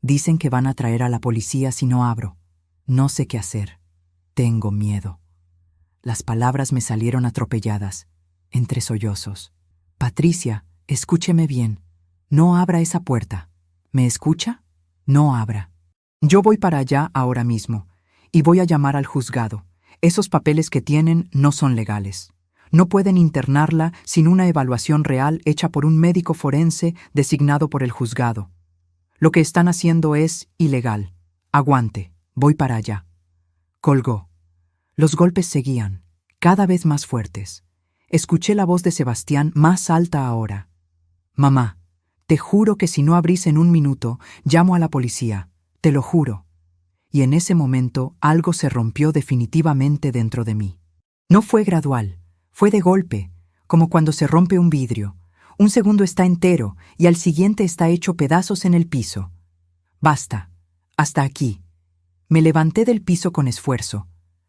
Dicen que van a traer a la policía si no abro. No sé qué hacer. Tengo miedo». Las palabras me salieron atropelladas. entre sollozos. Patricia, escúcheme bien. No abra esa puerta. ¿Me escucha? No abra. Yo voy para allá ahora mismo y voy a llamar al juzgado. Esos papeles que tienen no son legales. No pueden internarla sin una evaluación real hecha por un médico forense designado por el juzgado. Lo que están haciendo es ilegal. Aguante, voy para allá. Colgó. Los golpes seguían, cada vez más fuertes. Escuché la voz de Sebastián más alta ahora. Mamá, te juro que si no abrís en un minuto, llamo a la policía. Te lo juro. Y en ese momento algo se rompió definitivamente dentro de mí. No fue gradual, fue de golpe, como cuando se rompe un vidrio. Un segundo está entero y al siguiente está hecho pedazos en el piso. Basta, hasta aquí. Me levanté del piso con esfuerzo.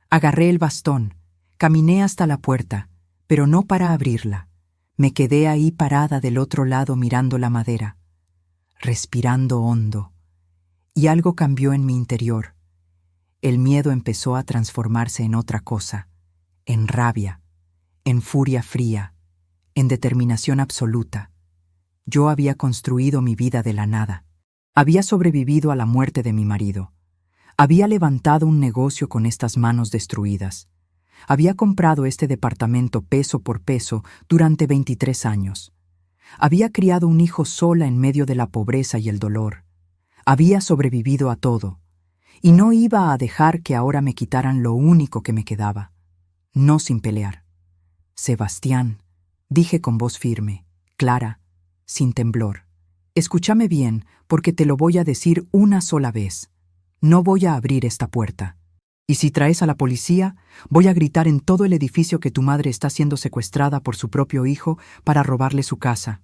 Agarré el bastón, caminé hasta la puerta, pero no para abrirla. Me quedé ahí parada del otro lado mirando la madera, respirando hondo. Y algo cambió en mi interior. El miedo empezó a transformarse en otra cosa, en rabia, en furia fría, en determinación absoluta. Yo había construido mi vida de la nada. Había sobrevivido a la muerte de mi marido. Había levantado un negocio con estas manos destruidas. Había comprado este departamento peso por peso durante 23 años. Había criado un hijo sola en medio de la pobreza y el dolor. Había sobrevivido a todo. Y no iba a dejar que ahora me quitaran lo único que me quedaba. No sin pelear. Sebastián, dije con voz firme, clara, sin temblor. Escúchame bien, porque te lo voy a decir una sola vez. No voy a abrir esta puerta. Y si traes a la policía, voy a gritar en todo el edificio que tu madre está siendo secuestrada por su propio hijo para robarle su casa.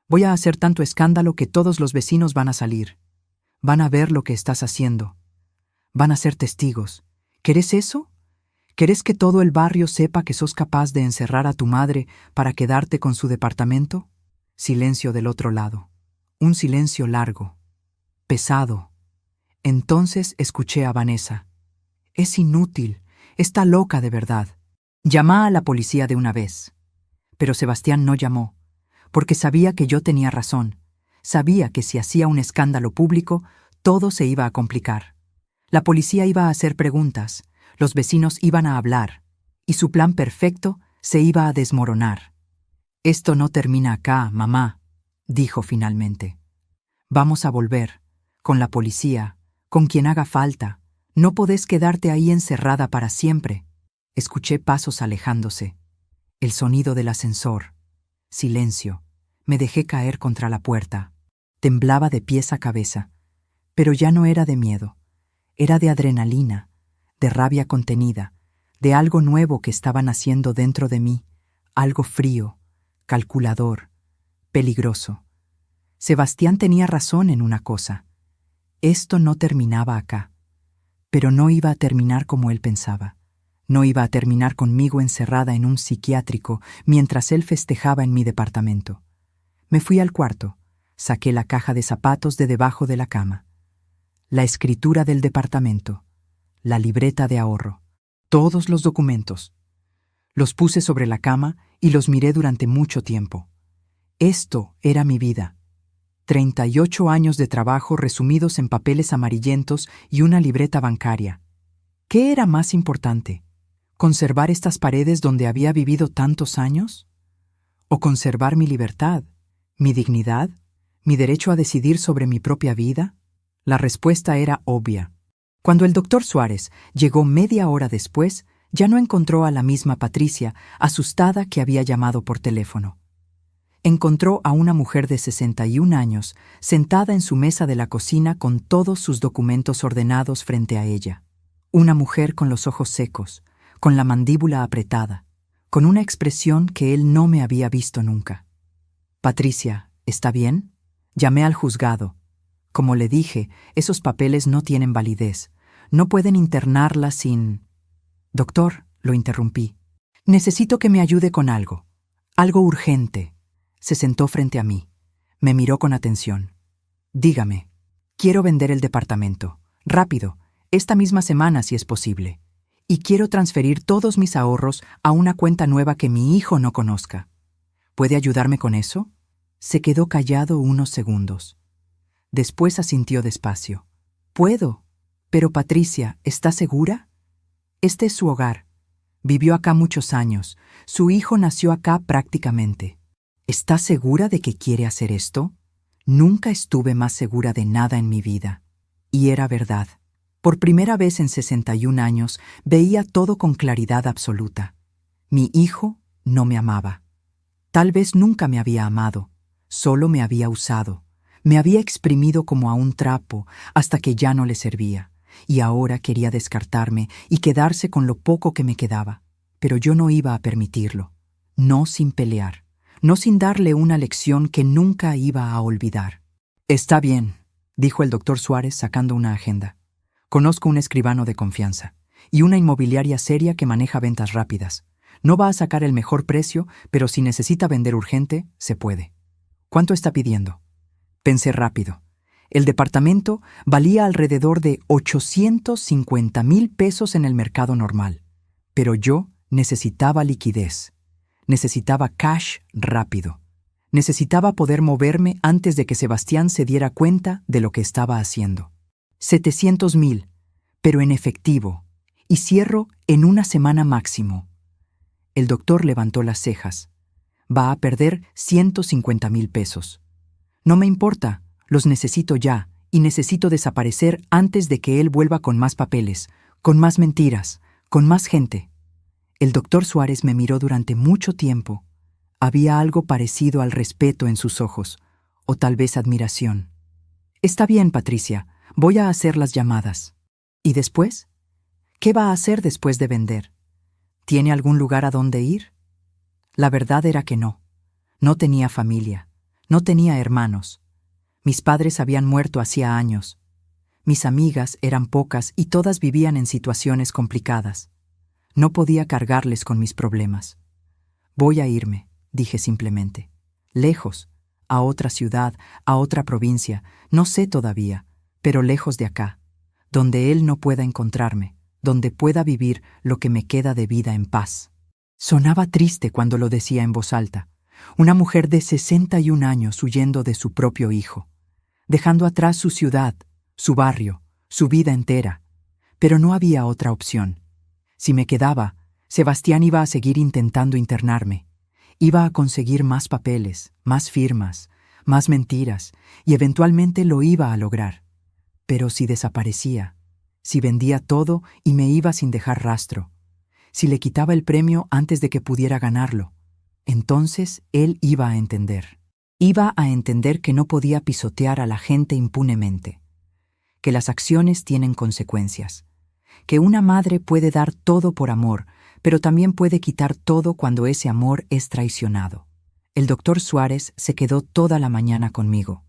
Voy a hacer tanto escándalo que todos los vecinos van a salir. Van a ver lo que estás haciendo. Van a ser testigos. ¿Querés eso? ¿Querés que todo el barrio sepa que sos capaz de encerrar a tu madre para quedarte con su departamento? Silencio del otro lado. Un silencio largo, pesado. Entonces escuché a Vanessa. Es inútil, está loca de verdad. Llama a la policía de una vez. Pero Sebastián no llamó, porque sabía que yo tenía razón. Sabía que si hacía un escándalo público, todo se iba a complicar. La policía iba a hacer preguntas, los vecinos iban a hablar, y su plan perfecto se iba a desmoronar. Esto no termina acá, mamá, dijo finalmente. Vamos a volver, con la policía, con quien haga falta. No podés quedarte ahí encerrada para siempre. Escuché pasos alejándose. El sonido del ascensor. Silencio. Me dejé caer contra la puerta. Temblaba de pies a cabeza. Pero ya no era de miedo. Era de adrenalina, de rabia contenida, de algo nuevo que estaba naciendo dentro de mí, algo frío, calculador, peligroso. Sebastián tenía razón en una cosa. Esto no terminaba acá. Pero no iba a terminar como él pensaba. No iba a terminar conmigo encerrada en un psiquiátrico mientras él festejaba en mi departamento. Me fui al cuarto, saqué la caja de zapatos de debajo de la cama. La escritura del departamento, la libreta de ahorro, todos los documentos. Los puse sobre la cama y los miré durante mucho tiempo. Esto era mi vida. 38 años de trabajo resumidos en papeles amarillentos y una libreta bancaria. ¿Qué era más importante? ¿Conservar estas paredes donde había vivido tantos años? ¿O conservar mi libertad, mi dignidad, mi derecho a decidir sobre mi propia vida? La respuesta era obvia. Cuando el doctor Suárez llegó media hora después, ya no encontró a la misma Patricia, asustada, que había llamado por teléfono. Encontró a una mujer de 61 años, sentada en su mesa de la cocina con todos sus documentos ordenados frente a ella. Una mujer con los ojos secos, con la mandíbula apretada, con una expresión que él no me había visto nunca. «Patricia, ¿está bien?» Llamé al juzgado. Como le dije, esos papeles no tienen validez. No pueden internarla sin... «Doctor», lo interrumpí. «Necesito que me ayude con algo. Algo urgente». Se sentó frente a mí. Me miró con atención. «Dígame, quiero vender el departamento. Rápido, esta misma semana si es posible. y quiero transferir todos mis ahorros a una cuenta nueva que mi hijo no conozca. ¿Puede ayudarme con eso? Se quedó callado unos segundos. Después asintió despacio. Puedo. Pero Patricia, ¿está segura? Este es su hogar. Vivió acá muchos años. Su hijo nació acá prácticamente. ¿Está segura de que quiere hacer esto? Nunca estuve más segura de nada en mi vida. Y era verdad. Por primera vez en 61 años veía todo con claridad absoluta. Mi hijo no me amaba. Tal vez nunca me había amado. Solo me había usado. Me había exprimido como a un trapo hasta que ya no le servía. Y ahora quería descartarme y quedarse con lo poco que me quedaba. Pero yo no iba a permitirlo. No sin pelear. No sin darle una lección que nunca iba a olvidar. Está bien, dijo el doctor Suárez sacando una agenda. Conozco un escribano de confianza y una inmobiliaria seria que maneja ventas rápidas. No va a sacar el mejor precio, pero si necesita vender urgente, se puede. ¿Cuánto está pidiendo? Pensé rápido. El departamento valía alrededor de 850,000 pesos en el mercado normal. Pero yo necesitaba liquidez. Necesitaba cash rápido. Necesitaba poder moverme antes de que Sebastián se diera cuenta de lo que estaba haciendo. 700,000, pero en efectivo, y cierro en una semana máximo. El doctor levantó las cejas. Va a perder 150,000 pesos. No me importa, los necesito ya, y necesito desaparecer antes de que él vuelva con más papeles, con más mentiras, con más gente. El doctor Suárez me miró durante mucho tiempo. Había algo parecido al respeto en sus ojos, o tal vez admiración. Está bien, Patricia, voy a hacer las llamadas. ¿Y después? ¿Qué va a hacer después de vender? ¿Tiene algún lugar a donde ir? La verdad era que no. No tenía familia, no tenía hermanos. Mis padres habían muerto hacía años. Mis amigas eran pocas y todas vivían en situaciones complicadas. No podía cargarles con mis problemas. Voy a irme, dije simplemente. Lejos, a otra ciudad, a otra provincia, no sé todavía, pero lejos de acá, donde él no pueda encontrarme, donde pueda vivir lo que me queda de vida en paz. Sonaba triste cuando lo decía en voz alta. Una mujer de 61 años huyendo de su propio hijo, dejando atrás su ciudad, su barrio, su vida entera. Pero no había otra opción. Si me quedaba, Sebastián iba a seguir intentando internarme. Iba a conseguir más papeles, más firmas, más mentiras, y eventualmente lo iba a lograr. Pero si desaparecía, si vendía todo y me iba sin dejar rastro, si le quitaba el premio antes de que pudiera ganarlo, entonces él iba a entender. Iba a entender que no podía pisotear a la gente impunemente, que las acciones tienen consecuencias, que una madre puede dar todo por amor, pero también puede quitar todo cuando ese amor es traicionado. El doctor Suárez se quedó toda la mañana conmigo.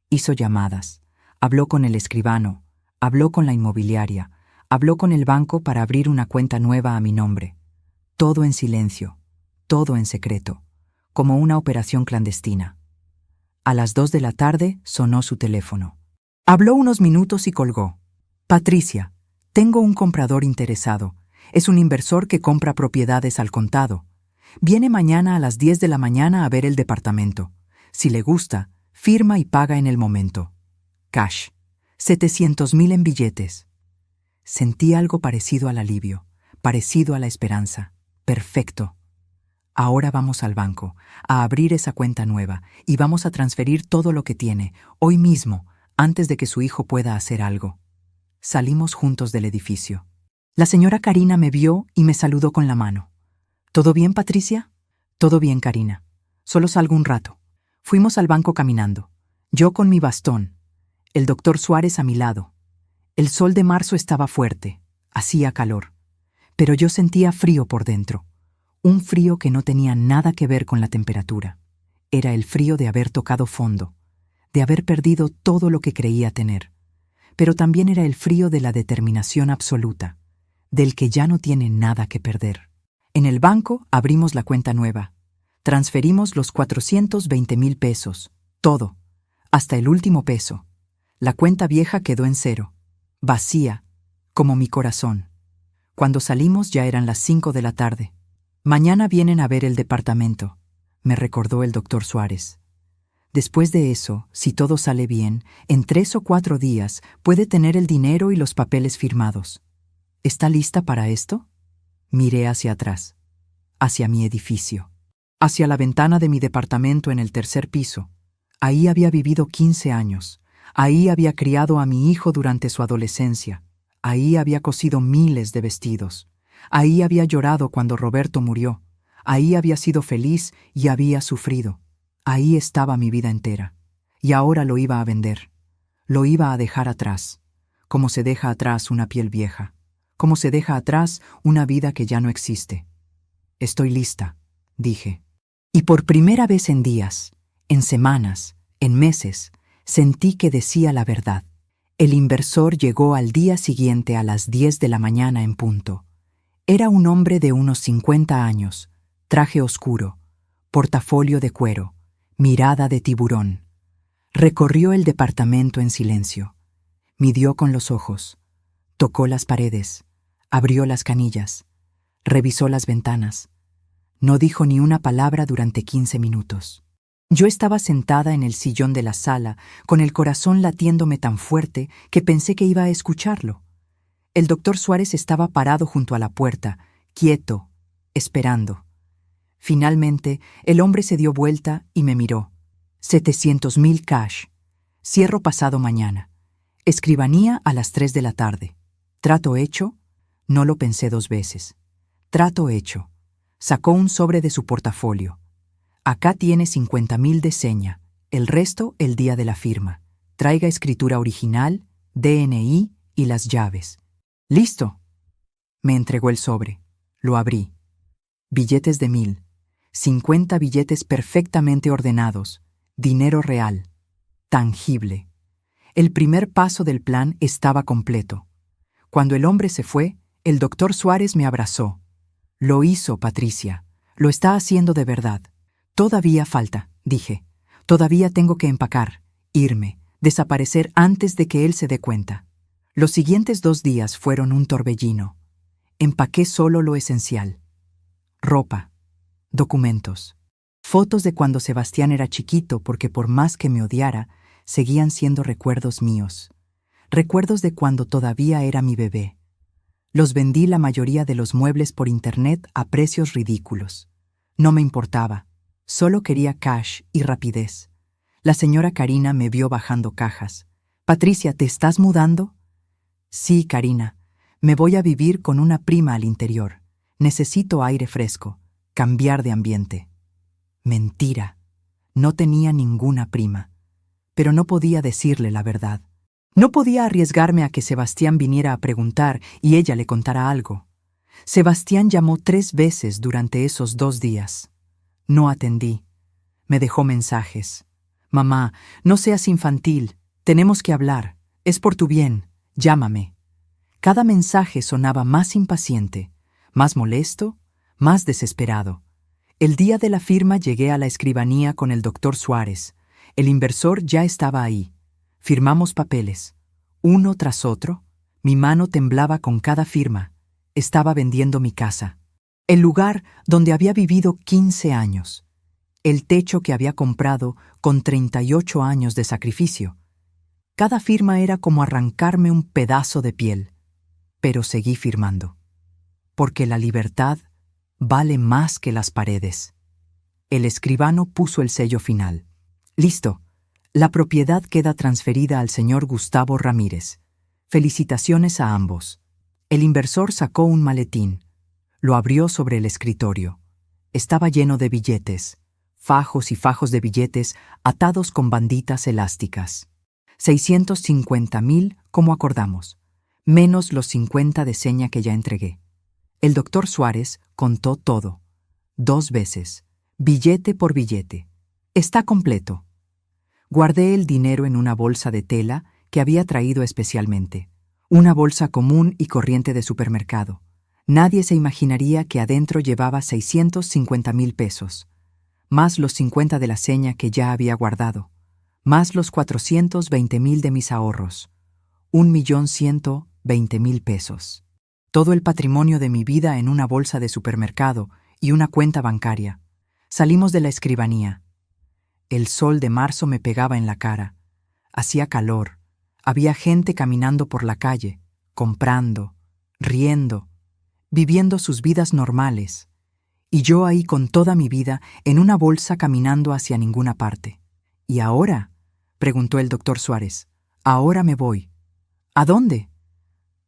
Hizo llamadas, habló con el escribano, habló con la inmobiliaria, habló con el banco para abrir una cuenta nueva a mi nombre. Todo en silencio, todo en secreto, como una operación clandestina. A las 2 de la tarde sonó su teléfono. Habló unos minutos y colgó. Patricia, tengo un comprador interesado. Es un inversor que compra propiedades al contado. Viene mañana a las 10 de la mañana a ver el departamento. Si le gusta, firma y paga en el momento. Cash. 700,000 en billetes. Sentí algo parecido al alivio, parecido a la esperanza. Perfecto. Ahora vamos al banco, a abrir esa cuenta nueva, y vamos a transferir todo lo que tiene, hoy mismo, antes de que su hijo pueda hacer algo. Salimos juntos del edificio. La señora Karina me vio y me saludó con la mano. ¿Todo bien, Patricia? Todo bien, Karina. Solo salgo un rato. Fuimos al banco caminando. Yo con mi bastón. El doctor Suárez a mi lado. El sol de marzo estaba fuerte. Hacía calor. Pero yo sentía frío por dentro. Un frío que no tenía nada que ver con la temperatura. Era el frío de haber tocado fondo, de haber perdido todo lo que creía tener. Pero también era el frío de la determinación absoluta, del que ya no tiene nada que perder. En el banco abrimos la cuenta nueva. Transferimos los 420,000 pesos, todo, hasta el último peso. La cuenta vieja quedó en cero, vacía, como mi corazón. Cuando salimos ya eran las 5 de la tarde. Mañana vienen a ver el departamento, me recordó el doctor Suárez. Después de eso, si todo sale bien, en 3 o 4 días puede tener el dinero y los papeles firmados. ¿Está lista para esto? Miré hacia atrás, hacia mi edificio, hacia la ventana de mi departamento en el 3er piso. Ahí había vivido 15 años. Ahí había criado a mi hijo durante su adolescencia. Ahí había cosido miles de vestidos. Ahí había llorado cuando Roberto murió. Ahí había sido feliz y había sufrido. Ahí estaba mi vida entera. Y ahora lo iba a vender. Lo iba a dejar atrás, como se deja atrás una piel vieja, como se deja atrás una vida que ya no existe. Estoy lista, dije. Y por primera vez en días, en semanas, en meses, sentí que decía la verdad. El inversor llegó al día siguiente a las 10 de la mañana en punto. Era un hombre de unos 50 años, traje oscuro, portafolio de cuero, mirada de tiburón. Recorrió el departamento en silencio. Midió con los ojos, tocó las paredes, abrió las canillas, revisó las ventanas. No dijo ni una palabra durante 15 minutos. Yo estaba sentada en el sillón de la sala, con el corazón latiéndome tan fuerte que pensé que iba a escucharlo. El doctor Suárez estaba parado junto a la puerta, quieto, esperando. Finalmente, el hombre se dio vuelta y me miró. 700,000 cash. Cierro pasado mañana. Escribanía a las 3 de la tarde. ¿Trato hecho? No lo pensé 2 veces. Trato hecho. Sacó un sobre de su portafolio. Acá tiene 50,000 de seña, el resto el día de la firma. Traiga escritura original, DNI y las llaves. ¡Listo! Me entregó el sobre. Lo abrí. Billetes de 1,000. 50 billetes perfectamente ordenados. Dinero real. Tangible. El primer paso del plan estaba completo. Cuando el hombre se fue, el doctor Suárez me abrazó. Lo hizo, Patricia. Lo está haciendo de verdad. Todavía falta, dije. Todavía tengo que empacar, irme, desaparecer antes de que él se dé cuenta. Los siguientes 2 días fueron un torbellino. Empaqué solo lo esencial. Ropa, documentos, fotos de cuando Sebastián era chiquito porque por más que me odiara, seguían siendo recuerdos míos. Recuerdos de cuando todavía era mi bebé. Los vendí la mayoría de los muebles por internet a precios ridículos. No me importaba. Solo quería cash y rapidez. La señora Karina me vio bajando cajas. «Patricia, ¿te estás mudando?» «Sí, Karina. Me voy a vivir con una prima al interior. Necesito aire fresco, cambiar de ambiente». Mentira. No tenía ninguna prima. Pero no podía decirle la verdad. No podía arriesgarme a que Sebastián viniera a preguntar y ella le contara algo. Sebastián llamó 3 veces durante esos 2 días. No atendí. Me dejó mensajes. «Mamá, no seas infantil. Tenemos que hablar. Es por tu bien. Llámame». Cada mensaje sonaba más impaciente, más molesto, más desesperado. El día de la firma llegué a la escribanía con el doctor Suárez. El inversor ya estaba ahí. Firmamos papeles. Uno tras otro. Mi mano temblaba con cada firma. Estaba vendiendo mi casa. El lugar donde había vivido 15 años. El techo que había comprado con 38 años de sacrificio. Cada firma era como arrancarme un pedazo de piel. Pero seguí firmando. Porque la libertad vale más que las paredes. El escribano puso el sello final. «Listo. La propiedad queda transferida al señor Gustavo Ramírez. Felicitaciones a ambos». El inversor sacó un maletín. Lo abrió sobre el escritorio. Estaba lleno de billetes, fajos y fajos de billetes atados con banditas elásticas. 650,000 como acordamos, menos los 50 de seña que ya entregué. El doctor Suárez contó todo, 2 veces, billete por billete. Está completo. Guardé el dinero en una bolsa de tela que había traído especialmente, una bolsa común y corriente de supermercado. Nadie se imaginaría que adentro llevaba 650,000 pesos, más los 50 de la seña que ya había guardado, más los 420,000 de mis ahorros, 1,120,000 pesos. Todo el patrimonio de mi vida en una bolsa de supermercado y una cuenta bancaria. Salimos de la escribanía. El sol de marzo me pegaba en la cara. Hacía calor. Había gente caminando por la calle, comprando, riendo, viviendo sus vidas normales. Y yo ahí con toda mi vida en una bolsa caminando hacia ninguna parte. ¿Y ahora?, preguntó el doctor Suárez. Ahora me voy. ¿A dónde?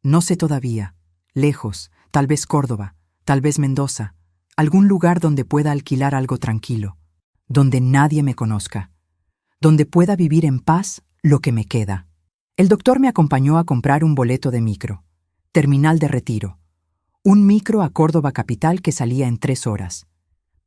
No sé todavía. Lejos, tal vez Córdoba, tal vez Mendoza, algún lugar donde pueda alquilar algo tranquilo, donde nadie me conozca, donde pueda vivir en paz lo que me queda. El doctor me acompañó a comprar un boleto de micro, terminal de Retiro, un micro a Córdoba capital que salía en 3 horas.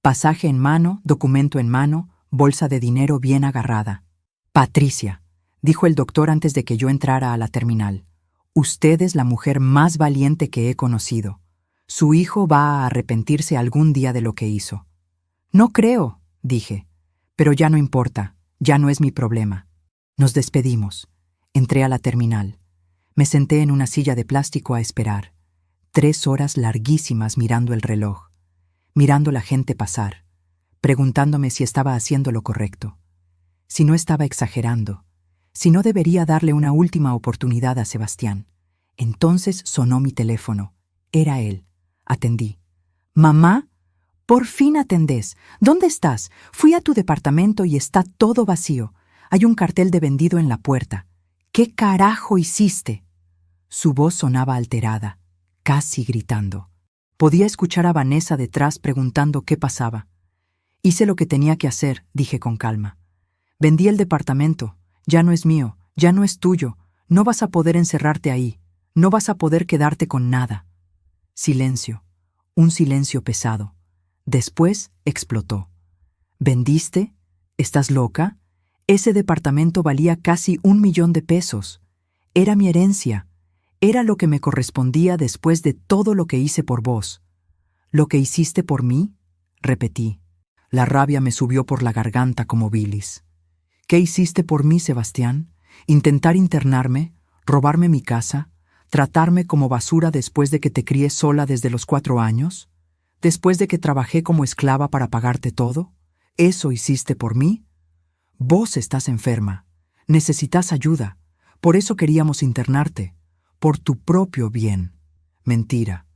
Pasaje en mano, documento en mano, bolsa de dinero bien agarrada. Patricia, dijo el doctor antes de que yo entrara a la terminal, usted es la mujer más valiente que he conocido. Su hijo va a arrepentirse algún día de lo que hizo. No creo, dije, pero ya no importa, ya no es mi problema. Nos despedimos. Entré a la terminal. Me senté en una silla de plástico a esperar. 3 horas larguísimas mirando el reloj, mirando la gente pasar, preguntándome si estaba haciendo lo correcto, si no estaba exagerando, si no debería darle una última oportunidad a Sebastián. Entonces sonó mi teléfono. Era él. Atendí. «Mamá, por fin atendés. ¿Dónde estás? Fui a tu departamento y está todo vacío. Hay un cartel de vendido en la puerta. ¿Qué carajo hiciste?» Su voz sonaba alterada, casi gritando. Podía escuchar a Vanessa detrás preguntando qué pasaba. Hice lo que tenía que hacer, dije con calma. Vendí el departamento. Ya no es mío, ya no es tuyo. No vas a poder encerrarte ahí. No vas a poder quedarte con nada. Silencio. Un silencio pesado. Después explotó. ¿Vendiste? ¿Estás loca? Ese departamento valía casi 1 millón de pesos. Era mi herencia. Era lo que me correspondía después de todo lo que hice por vos. ¿Lo que hiciste por mí?, repetí. La rabia me subió por la garganta como bilis. ¿Qué hiciste por mí, Sebastián? ¿Intentar internarme? ¿Robarme mi casa? ¿Tratarme como basura después de que te crié sola desde los 4 años? ¿Después de que trabajé como esclava para pagarte todo? ¿Eso hiciste por mí? Vos estás enferma. Necesitas ayuda. Por eso queríamos internarte. Por tu propio bien. Mentira.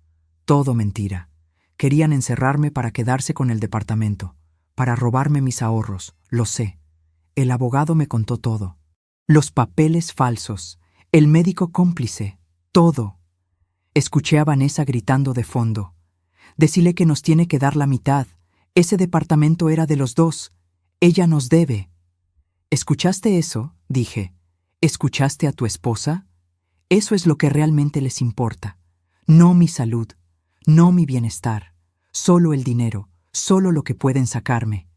Todo mentira. Querían encerrarme para quedarse con el departamento, para robarme mis ahorros, lo sé. El abogado me contó todo. Los papeles falsos, el médico cómplice, todo. Escuché a Vanessa gritando de fondo. Decile que nos tiene que dar la mitad. Ese departamento era de los 2. Ella nos debe. ¿Escuchaste eso?, dije. ¿Escuchaste a tu esposa? Eso es lo que realmente les importa. No mi salud, no mi bienestar. Solo el dinero, solo lo que pueden sacarme.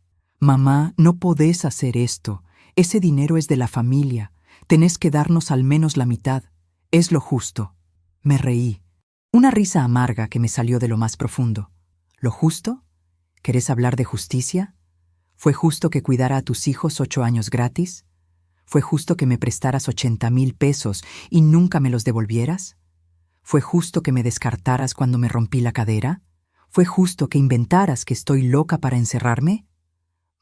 Mamá, no podés hacer esto. Ese dinero es de la familia. Tenés que darnos al menos la mitad. Es lo justo. Me reí. Una risa amarga que me salió de lo más profundo. ¿Lo justo? ¿Querés hablar de justicia? ¿Fue justo que cuidara a tus hijos 8 años gratis? ¿Fue justo que me prestaras 80,000 pesos y nunca me los devolvieras? ¿Fue justo que me descartaras cuando me rompí la cadera? ¿Fue justo que inventaras que estoy loca para encerrarme?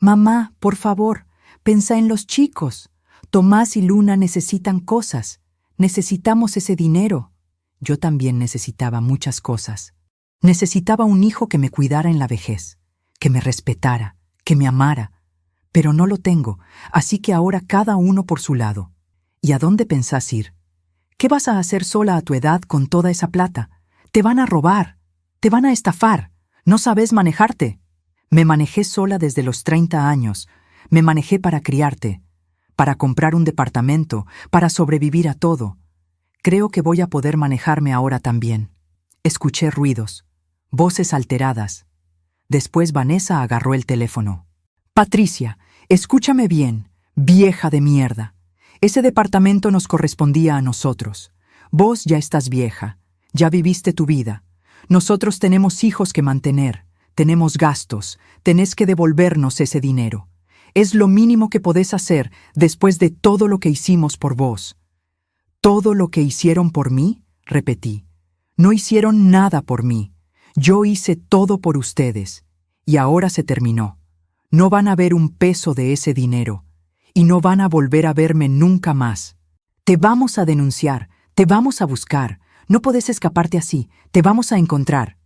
Mamá, por favor, pensá en los chicos. Tomás y Luna necesitan cosas. Necesitamos ese dinero. Yo también necesitaba muchas cosas. Necesitaba un hijo que me cuidara en la vejez, que me respetara, que me amara. Pero no lo tengo, así que ahora cada uno por su lado. ¿Y a dónde pensás ir? ¿Qué vas a hacer sola a tu edad con toda esa plata? Te van a robar, te van a estafar. ¿No sabes manejarte? Me manejé sola desde los 30 años. Me manejé para criarte, para comprar un departamento, para sobrevivir a todo. Creo que voy a poder manejarme ahora también. Escuché ruidos, voces alteradas. Después Vanessa agarró el teléfono. Patricia, escúchame bien, vieja de mierda. Ese departamento nos correspondía a nosotros. Vos ya estás vieja, ya viviste tu vida. Nosotros tenemos hijos que mantener, tenemos gastos, tenés que devolvernos ese dinero. Es lo mínimo que podés hacer después de todo lo que hicimos por vos. ¿Todo lo que hicieron por mí?, repetí. No hicieron nada por mí. Yo hice todo por ustedes. Y ahora se terminó. No van a ver un peso de ese dinero. Y no van a volver a verme nunca más. Te vamos a denunciar. Te vamos a buscar. No podés escaparte así. Te vamos a encontrar.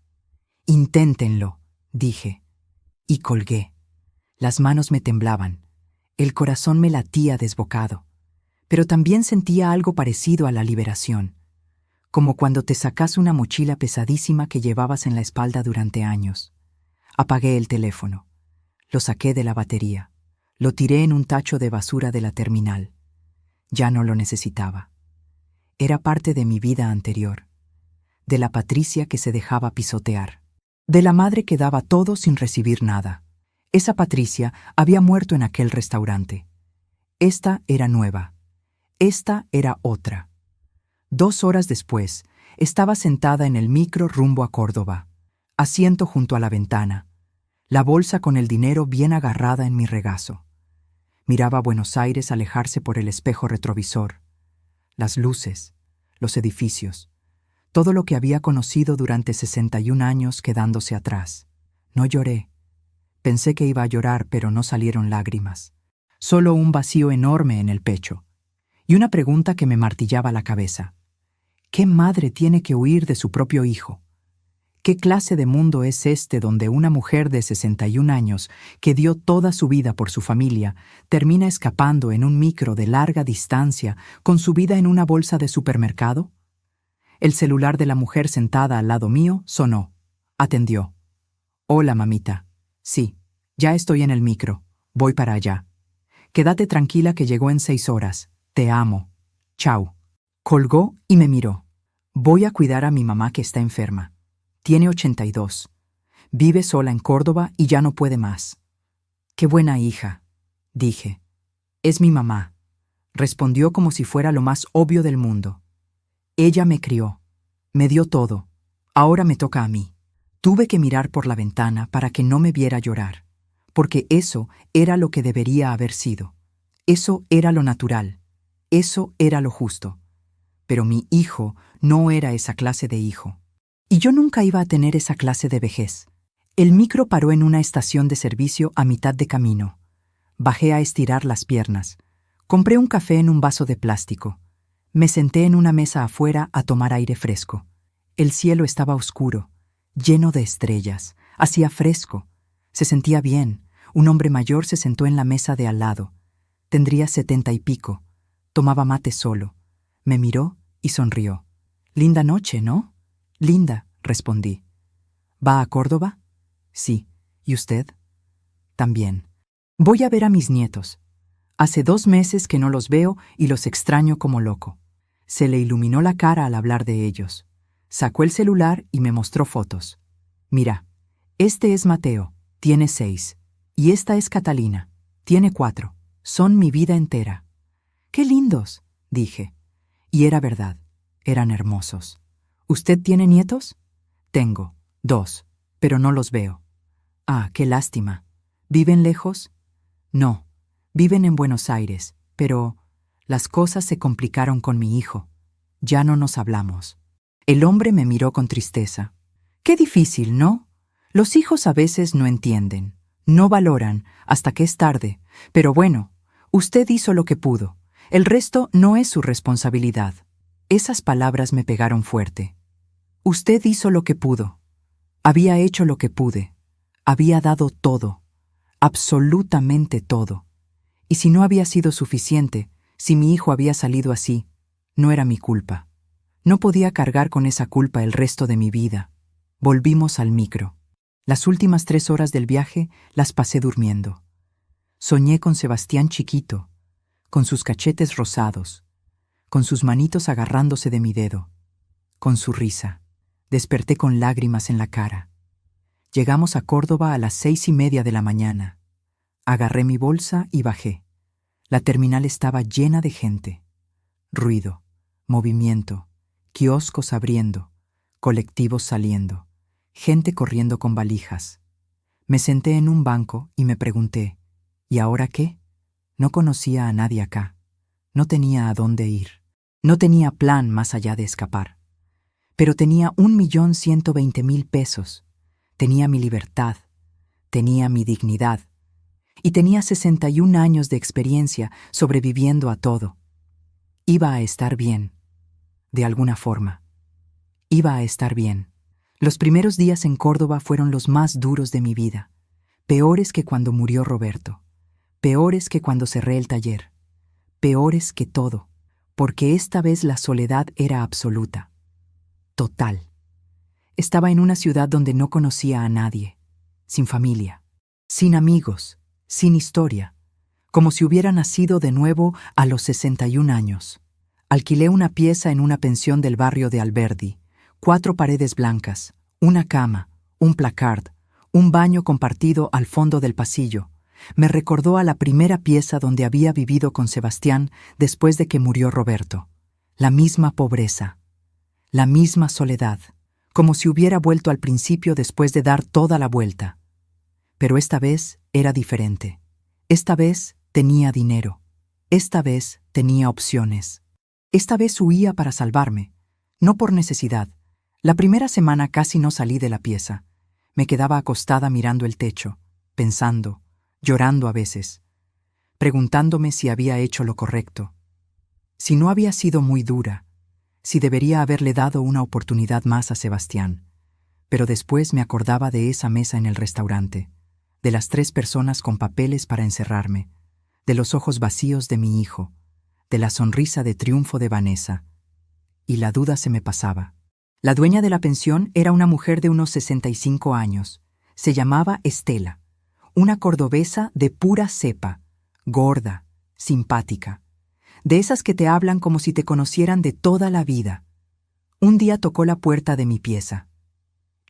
Inténtenlo, dije. Y colgué. Las manos me temblaban. El corazón me latía desbocado. Pero también sentía algo parecido a la liberación. Como cuando te sacas una mochila pesadísima que llevabas en la espalda durante años. Apagué el teléfono. Lo saqué de la batería. Lo tiré en un tacho de basura de la terminal. Ya no lo necesitaba. Era parte de mi vida anterior. De la Patricia que se dejaba pisotear. De la madre que daba todo sin recibir nada. Esa Patricia había muerto en aquel restaurante. Esta era nueva. Esta era otra. 2 horas después, estaba sentada en el micro rumbo a Córdoba, asiento junto a la ventana, la bolsa con el dinero bien agarrada en mi regazo. Miraba Buenos Aires alejarse por el espejo retrovisor, las luces, los edificios, todo lo que había conocido durante 61 años quedándose atrás. No lloré. Pensé que iba a llorar, pero no salieron lágrimas. Solo un vacío enorme en el pecho. Y una pregunta que me martillaba la cabeza. ¿Qué madre tiene que huir de su propio hijo? ¿Qué clase de mundo es este donde una mujer de 61 años, que dio toda su vida por su familia, termina escapando en un micro de larga distancia con su vida en una bolsa de supermercado? El celular de la mujer sentada al lado mío sonó. Atendió. «Hola, mamita. Sí, ya estoy en el micro. Voy para allá. Quédate tranquila que llegó en 6 horas. Te amo. Chau». Colgó y me miró. «Voy a cuidar a mi mamá que está enferma. Tiene 82. Vive sola en Córdoba y ya no puede más». «Qué buena hija», dije. «Es mi mamá», respondió como si fuera lo más obvio del mundo. «Ella me crió. Me dio todo. Ahora me toca a mí». Tuve que mirar por la ventana para que no me viera llorar, porque eso era lo que debería haber sido. Eso era lo natural. Eso era lo justo. Pero mi hijo no era esa clase de hijo. Y yo nunca iba a tener esa clase de vejez. El micro paró en una estación de servicio a mitad de camino. Bajé a estirar las piernas. Compré un café en un vaso de plástico. Me senté en una mesa afuera a tomar aire fresco. El cielo estaba oscuro, lleno de estrellas. Hacía fresco. Se sentía bien. Un hombre mayor se sentó en la mesa de al lado. Tendría 70 y pico. Tomaba mate solo. Me miró y sonrió. «Linda noche, ¿no?» «Linda», respondí. «¿Va a Córdoba?» «Sí. ¿Y usted?» «También. Voy a ver a mis nietos. Hace 2 meses que no los veo y los extraño como loco». Se le iluminó la cara al hablar de ellos. Sacó el celular y me mostró fotos. «Mira, este es Mateo, tiene 6. Y esta es Catalina, tiene 4. Son mi vida entera». «¡Qué lindos!», dije. Y era verdad, eran hermosos. «¿Usted tiene nietos?» «Tengo 2, pero no los veo». «Ah, qué lástima. ¿Viven lejos?» «No, viven en Buenos Aires, pero las cosas se complicaron con mi hijo. Ya no nos hablamos». El hombre me miró con tristeza. «Qué difícil, ¿no? Los hijos a veces no entienden, no valoran hasta que es tarde. Pero bueno, usted hizo lo que pudo. El resto no es su responsabilidad». Esas palabras me pegaron fuerte. Usted hizo lo que pudo. Había hecho lo que pude. Había dado todo. Absolutamente todo. Y si no había sido suficiente, si mi hijo había salido así, no era mi culpa. No podía cargar con esa culpa el resto de mi vida. Volvimos al micro. Las últimas 3 horas del viaje las pasé durmiendo. Soñé con Sebastián chiquito, con sus cachetes rosados, con sus manitos agarrándose de mi dedo, con su risa. Desperté con lágrimas en la cara. Llegamos a Córdoba a las 6:30 de la mañana. Agarré mi bolsa y bajé. La terminal estaba llena de gente. Ruido, movimiento, kioscos abriendo, colectivos saliendo, gente corriendo con valijas. Me senté en un banco y me pregunté, ¿y ahora qué? No conocía a nadie acá. No tenía a dónde ir. No tenía plan más allá de escapar. Pero tenía 1.120.000 pesos. Tenía mi libertad. Tenía mi dignidad. Y tenía 61 años de experiencia sobreviviendo a todo. Iba a estar bien. De alguna forma. Iba a estar bien. Los primeros días en Córdoba fueron los más duros de mi vida. Peores que cuando murió Roberto. Peores que cuando cerré el taller. Peores que todo. Porque esta vez la soledad era absoluta. Total. Estaba en una ciudad donde no conocía a nadie. Sin familia. Sin amigos. Sin historia. Como si hubiera nacido de nuevo a los 61 años. Alquilé una pieza en una pensión del barrio de Alberdi. 4 paredes blancas, una cama, un placard, un baño compartido al fondo del pasillo. Me recordó a la primera pieza donde había vivido con Sebastián después de que murió Roberto. La misma pobreza, la misma soledad, como si hubiera vuelto al principio después de dar toda la vuelta. Pero esta vez era diferente. Esta vez tenía dinero. Esta vez tenía opciones. Esta vez huía para salvarme, no por necesidad. La primera semana casi no salí de la pieza. Me quedaba acostada mirando el techo, pensando, llorando a veces, preguntándome si había hecho lo correcto, si no había sido muy dura, si debería haberle dado una oportunidad más a Sebastián. Pero después me acordaba de esa mesa en el restaurante, de las 3 personas con papeles para encerrarme, de los ojos vacíos de mi hijo, de la sonrisa de triunfo de Vanessa, y la duda se me pasaba. La dueña de la pensión era una mujer de unos 65 años. Se llamaba Estela, una cordobesa de pura cepa, gorda, simpática, de esas que te hablan como si te conocieran de toda la vida. Un día tocó la puerta de mi pieza.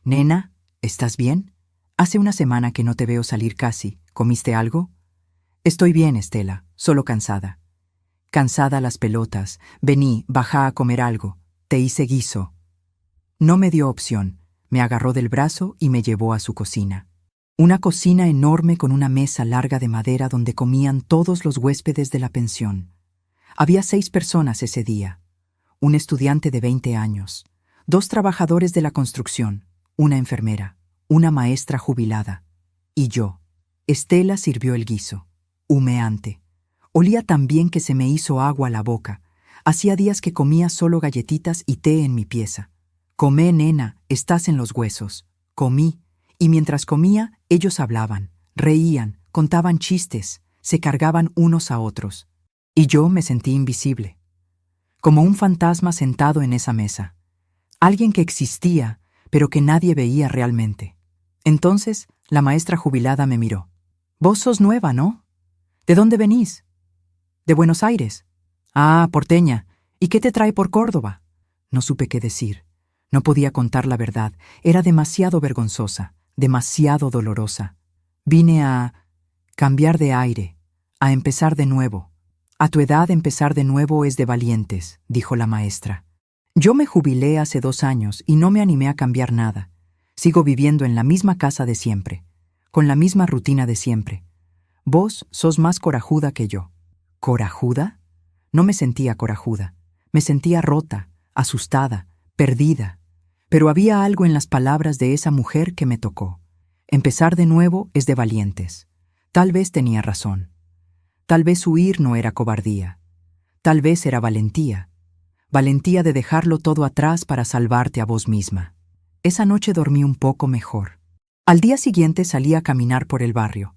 «Nena, ¿estás bien? Hace una semana que no te veo salir casi. ¿Comiste algo?» «Estoy bien, Estela, solo cansada». «Cansada las pelotas. Vení, baja a comer algo. Te hice guiso». No me dio opción. Me agarró del brazo y me llevó a su cocina. Una cocina enorme con una mesa larga de madera donde comían todos los huéspedes de la pensión. Había 6 personas ese día. Un estudiante de 20 años, 2 trabajadores de la construcción, una enfermera, una maestra jubilada. Y yo. Estela sirvió el guiso. Humeante. Olía tan bien que se me hizo agua a la boca. Hacía días que comía solo galletitas y té en mi pieza. «Comé, nena, estás en los huesos». Comí, y mientras comía, ellos hablaban, reían, contaban chistes, se cargaban unos a otros. Y yo me sentí invisible, como un fantasma sentado en esa mesa. Alguien que existía, pero que nadie veía realmente. Entonces, la maestra jubilada me miró. «Vos sos nueva, ¿no? ¿De dónde venís?» «De Buenos Aires». «Ah, porteña. ¿Y qué te trae por Córdoba?» No supe qué decir. No podía contar la verdad. Era demasiado vergonzosa, demasiado dolorosa. Vine a cambiar de aire, a empezar de nuevo. «A tu edad empezar de nuevo es de valientes», dijo la maestra. «Yo me jubilé hace 2 años y no me animé a cambiar nada. Sigo viviendo en la misma casa de siempre, con la misma rutina de siempre. Vos sos más corajuda que yo». ¿Corajuda? No me sentía corajuda. Me sentía rota, asustada, perdida. Pero había algo en las palabras de esa mujer que me tocó. Empezar de nuevo es de valientes. Tal vez tenía razón. Tal vez huir no era cobardía. Tal vez era valentía. Valentía de dejarlo todo atrás para salvarte a vos misma. Esa noche dormí un poco mejor. Al día siguiente salí a caminar por el barrio.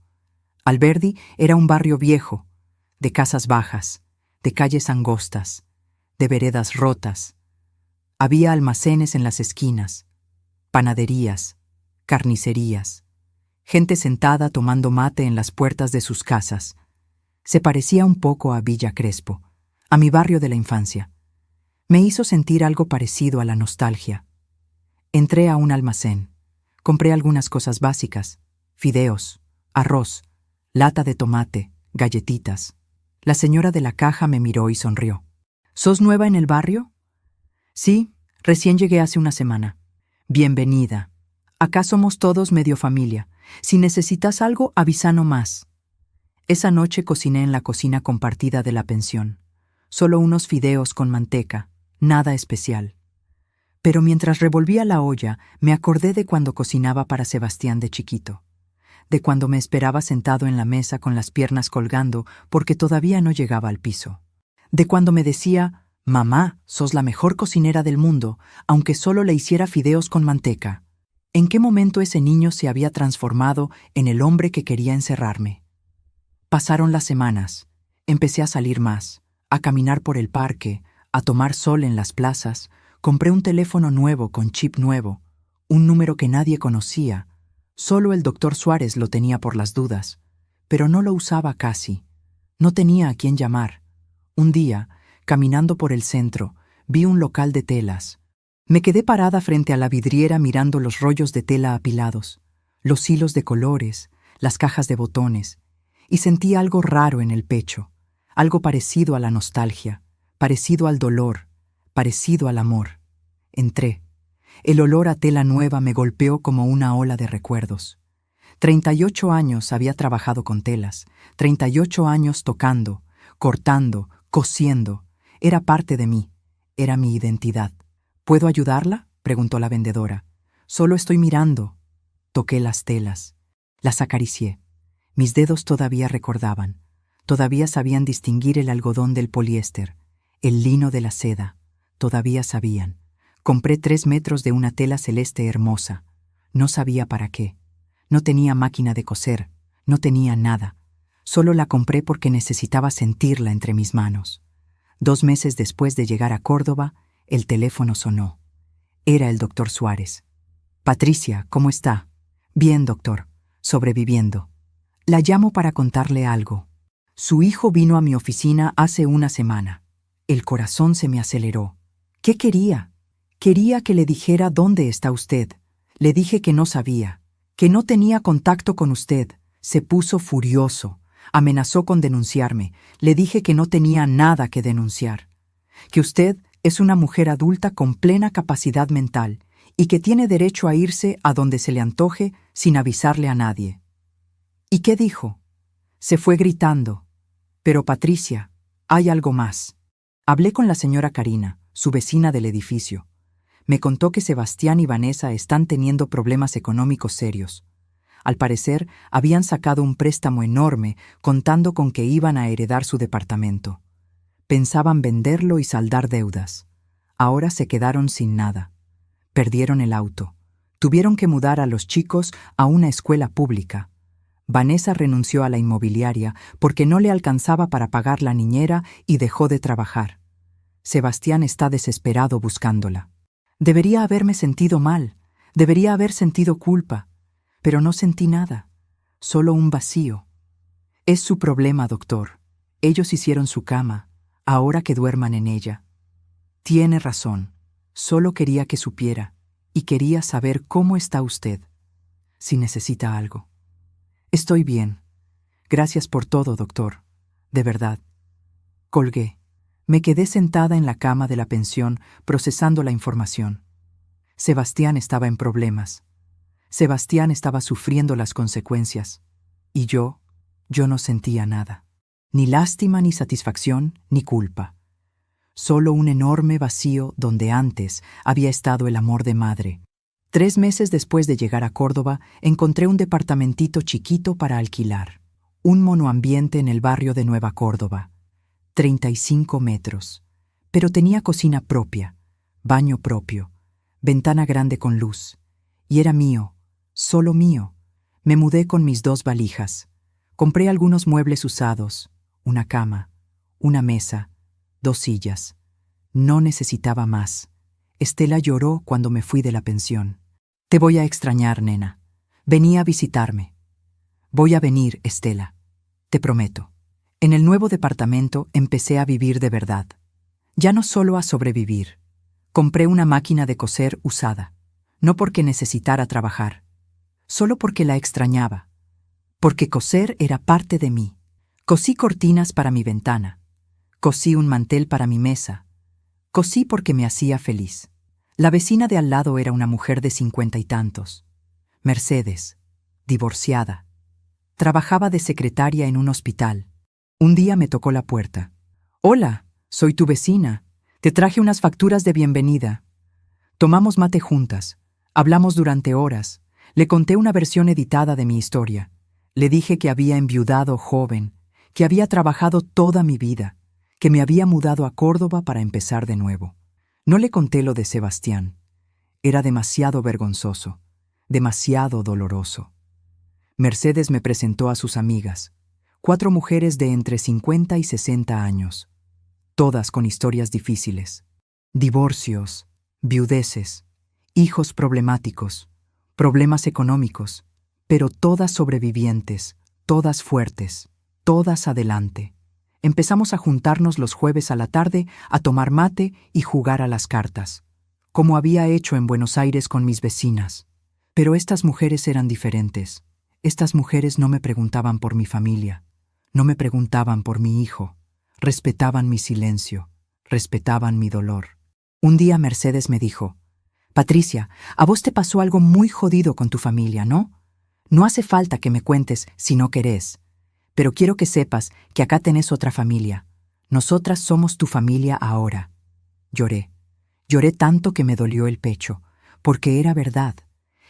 Alberdi era un barrio viejo, de casas bajas, de calles angostas, de veredas rotas. Había almacenes en las esquinas, panaderías, carnicerías, gente sentada tomando mate en las puertas de sus casas. Se parecía un poco a Villa Crespo, a mi barrio de la infancia. Me hizo sentir algo parecido a la nostalgia. Entré a un almacén. Compré algunas cosas básicas: fideos, arroz, lata de tomate, galletitas. La señora de la caja me miró y sonrió. «¿Sos nueva en el barrio?» «Sí, recién llegué hace una semana». «Bienvenida. Acá somos todos medio familia. Si necesitas algo, avisa nomás». Esa noche cociné en la cocina compartida de la pensión. Solo unos fideos con manteca, nada especial. Pero mientras revolvía la olla, me acordé de cuando cocinaba para Sebastián de chiquito, de cuando me esperaba sentado en la mesa con las piernas colgando porque todavía no llegaba al piso, de cuando me decía: «Mamá, sos la mejor cocinera del mundo, aunque solo le hiciera fideos con manteca». ¿En qué momento ese niño se había transformado en el hombre que quería encerrarme? Pasaron las semanas. Empecé a salir más, a caminar por el parque, a tomar sol en las plazas. Compré un teléfono nuevo con chip nuevo, un número que nadie conocía. Solo el doctor Suárez lo tenía por las dudas, pero no lo usaba casi. No tenía a quién llamar. Un día, caminando por el centro, vi un local de telas. Me quedé parada frente a la vidriera mirando los rollos de tela apilados, los hilos de colores, las cajas de botones, y sentí algo raro en el pecho, algo parecido a la nostalgia, parecido al dolor, parecido al amor. Entré. El olor a tela nueva me golpeó como una ola de recuerdos. 38 años había trabajado con telas, 38 años tocando, cortando, cosiendo. Era parte de mí, era mi identidad. ¿Puedo ayudarla?, preguntó la vendedora. Solo estoy mirando. Toqué las telas. Las acaricié. Mis dedos todavía recordaban. Todavía sabían distinguir el algodón del poliéster, el lino de la seda. Todavía sabían. Compré 3 metros de una tela celeste hermosa. No sabía para qué. No tenía máquina de coser. No tenía nada. Solo la compré porque necesitaba sentirla entre mis manos. 2 meses después de llegar a Córdoba, el teléfono sonó. Era el doctor Suárez. «Patricia, ¿cómo está?» «Bien, doctor. Sobreviviendo. La llamo para contarle algo. Su hijo vino a mi oficina hace una semana. El corazón se me aceleró. ¿Qué quería? Quería que le dijera dónde está usted. Le dije que no sabía, que no tenía contacto con usted. Se puso furioso. Amenazó con denunciarme. Le dije que no tenía nada que denunciar. Que usted es una mujer adulta con plena capacidad mental y que tiene derecho a irse a donde se le antoje sin avisarle a nadie». ¿Y qué dijo? Se fue gritando. Pero Patricia, hay algo más. Hablé con la señora Karina, su vecina del edificio. Me contó que Sebastián y Vanessa están teniendo problemas económicos serios. Al parecer, habían sacado un préstamo enorme contando con que iban a heredar su departamento. Pensaban venderlo y saldar deudas. Ahora se quedaron sin nada. Perdieron el auto. Tuvieron que mudar a los chicos a una escuela pública. Vanessa renunció a la inmobiliaria porque no le alcanzaba para pagar la niñera y dejó de trabajar. Sebastián está desesperado buscándola. Debería haberme sentido mal, debería haber sentido culpa, pero no sentí nada, solo un vacío. Es su problema, doctor. Ellos hicieron su cama. Ahora que duerman en ella. Tiene razón. Solo quería que supiera, y quería saber cómo está usted. Si necesita algo. Estoy bien. Gracias por todo, doctor. De verdad. Colgué. Me quedé sentada en la cama de la pensión, procesando la información. Sebastián estaba en problemas. Sebastián estaba sufriendo las consecuencias. Y yo no sentía nada. Ni lástima, ni satisfacción, ni culpa. Solo un enorme vacío donde antes había estado el amor de madre. 3 meses después de llegar a Córdoba, encontré un departamentito chiquito para alquilar. Un monoambiente en el barrio de Nueva Córdoba. 35 metros. Pero tenía cocina propia, baño propio, ventana grande con luz. Y era mío, solo mío. Me mudé con mis 2 valijas. Compré algunos muebles usados. Una cama, una mesa, 2 sillas. No necesitaba más. Estela lloró cuando me fui de la pensión. Te voy a extrañar, nena. Vení a visitarme. Voy a venir, Estela. Te prometo. En el nuevo departamento empecé a vivir de verdad. Ya no solo a sobrevivir. Compré una máquina de coser usada. No porque necesitara trabajar. Solo porque la extrañaba. Porque coser era parte de mí. Cosí cortinas para mi ventana. Cosí un mantel para mi mesa. Cosí porque me hacía feliz. La vecina de al lado era una mujer de 50 y tantos. Mercedes, divorciada. Trabajaba de secretaria en un hospital. Un día me tocó la puerta. «Hola, soy tu vecina. Te traje unas facturas de bienvenida». Tomamos mate juntas, hablamos durante horas, le conté una versión editada de mi historia. Le dije que había enviudado joven, que había trabajado toda mi vida, que me había mudado a Córdoba para empezar de nuevo. No le conté lo de Sebastián. Era demasiado vergonzoso, demasiado doloroso. Mercedes me presentó a sus amigas, 4 mujeres de entre 50 y 60 años, todas con historias difíciles, divorcios, viudeces, hijos problemáticos, problemas económicos, pero todas sobrevivientes, todas fuertes, todas adelante. Empezamos a juntarnos los jueves a la tarde a tomar mate y jugar a las cartas, como había hecho en Buenos Aires con mis vecinas. Pero estas mujeres eran diferentes. Estas mujeres no me preguntaban por mi familia, no me preguntaban por mi hijo, respetaban mi silencio, respetaban mi dolor. Un día Mercedes me dijo: Patricia, a vos te pasó algo muy jodido con tu familia, ¿no? No hace falta que me cuentes si no querés, pero quiero que sepas que acá tenés otra familia. Nosotras somos tu familia ahora. Lloré. Lloré tanto que me dolió el pecho, porque era verdad.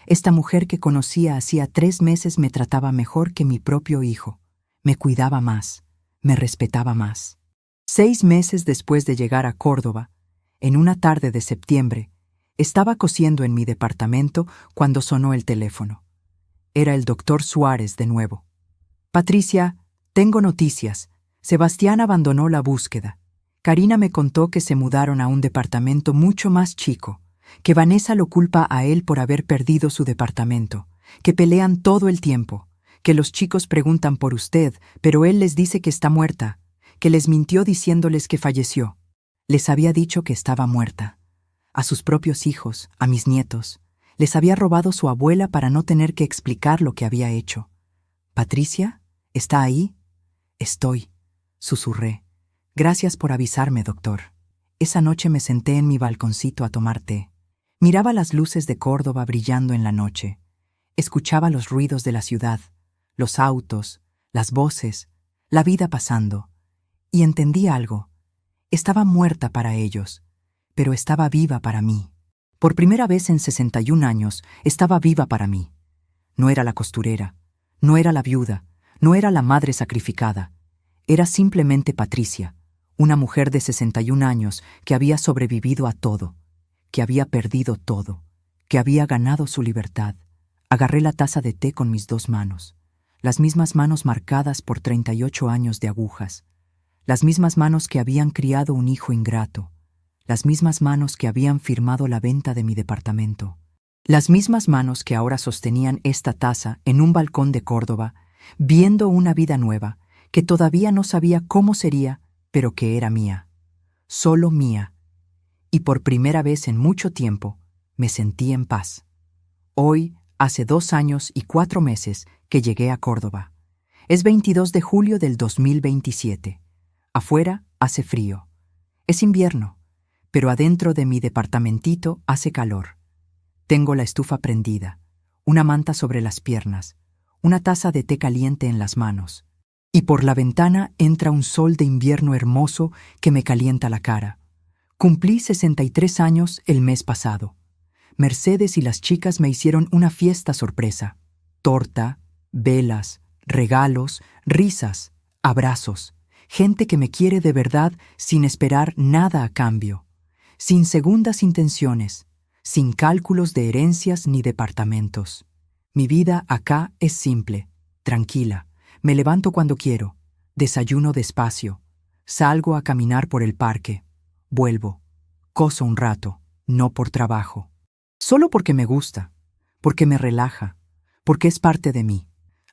Esta mujer que conocía hacía 3 meses me trataba mejor que mi propio hijo. Me cuidaba más, me respetaba más. 6 meses después de llegar a Córdoba, en una tarde de septiembre, estaba cosiendo en mi departamento cuando sonó el teléfono. Era el doctor Suárez de nuevo. Patricia, tengo noticias. Sebastián abandonó la búsqueda. Karina me contó que se mudaron a un departamento mucho más chico, que Vanessa lo culpa a él por haber perdido su departamento, que pelean todo el tiempo, que los chicos preguntan por usted, pero él les dice que está muerta, que les mintió diciéndoles que falleció. Les había dicho que estaba muerta. A sus propios hijos, a mis nietos, les había robado su abuela para no tener que explicar lo que había hecho. ¿Patricia? ¿Está ahí? Estoy, susurré. Gracias por avisarme, doctor. Esa noche me senté en mi balconcito a tomar té. Miraba las luces de Córdoba brillando en la noche. Escuchaba los ruidos de la ciudad, los autos, las voces, la vida pasando. Y entendí algo. Estaba muerta para ellos, pero estaba viva para mí. Por primera vez en 61 años, estaba viva para mí. No era la costurera, no era la viuda, no era la madre sacrificada. Era simplemente Patricia, una mujer de 61 años que había sobrevivido a todo, que había perdido todo, que había ganado su libertad. Agarré la taza de té con mis 2 manos, las mismas manos marcadas por 38 años de agujas, las mismas manos que habían criado un hijo ingrato, las mismas manos que habían firmado la venta de mi departamento, las mismas manos que ahora sostenían esta taza en un balcón de Córdoba, viendo una vida nueva, que todavía no sabía cómo sería, pero que era mía, solo mía. Y por primera vez en mucho tiempo me sentí en paz. Hoy, hace 2 años y 4 meses que llegué a Córdoba. Es 22 de julio del 2027. Afuera hace frío. Es invierno, pero adentro de mi departamentito hace calor. Tengo la estufa prendida, una manta sobre las piernas, una taza de té caliente en las manos. Y por la ventana entra un sol de invierno hermoso que me calienta la cara. Cumplí 63 años el mes pasado. Mercedes y las chicas me hicieron una fiesta sorpresa. Torta, velas, regalos, risas, abrazos. Gente que me quiere de verdad sin esperar nada a cambio. Sin segundas intenciones, sin cálculos de herencias ni departamentos. Mi vida acá es simple, tranquila. Me levanto cuando quiero, desayuno despacio, salgo a caminar por el parque, vuelvo, coso un rato, no por trabajo. Solo porque me gusta, porque me relaja, porque es parte de mí.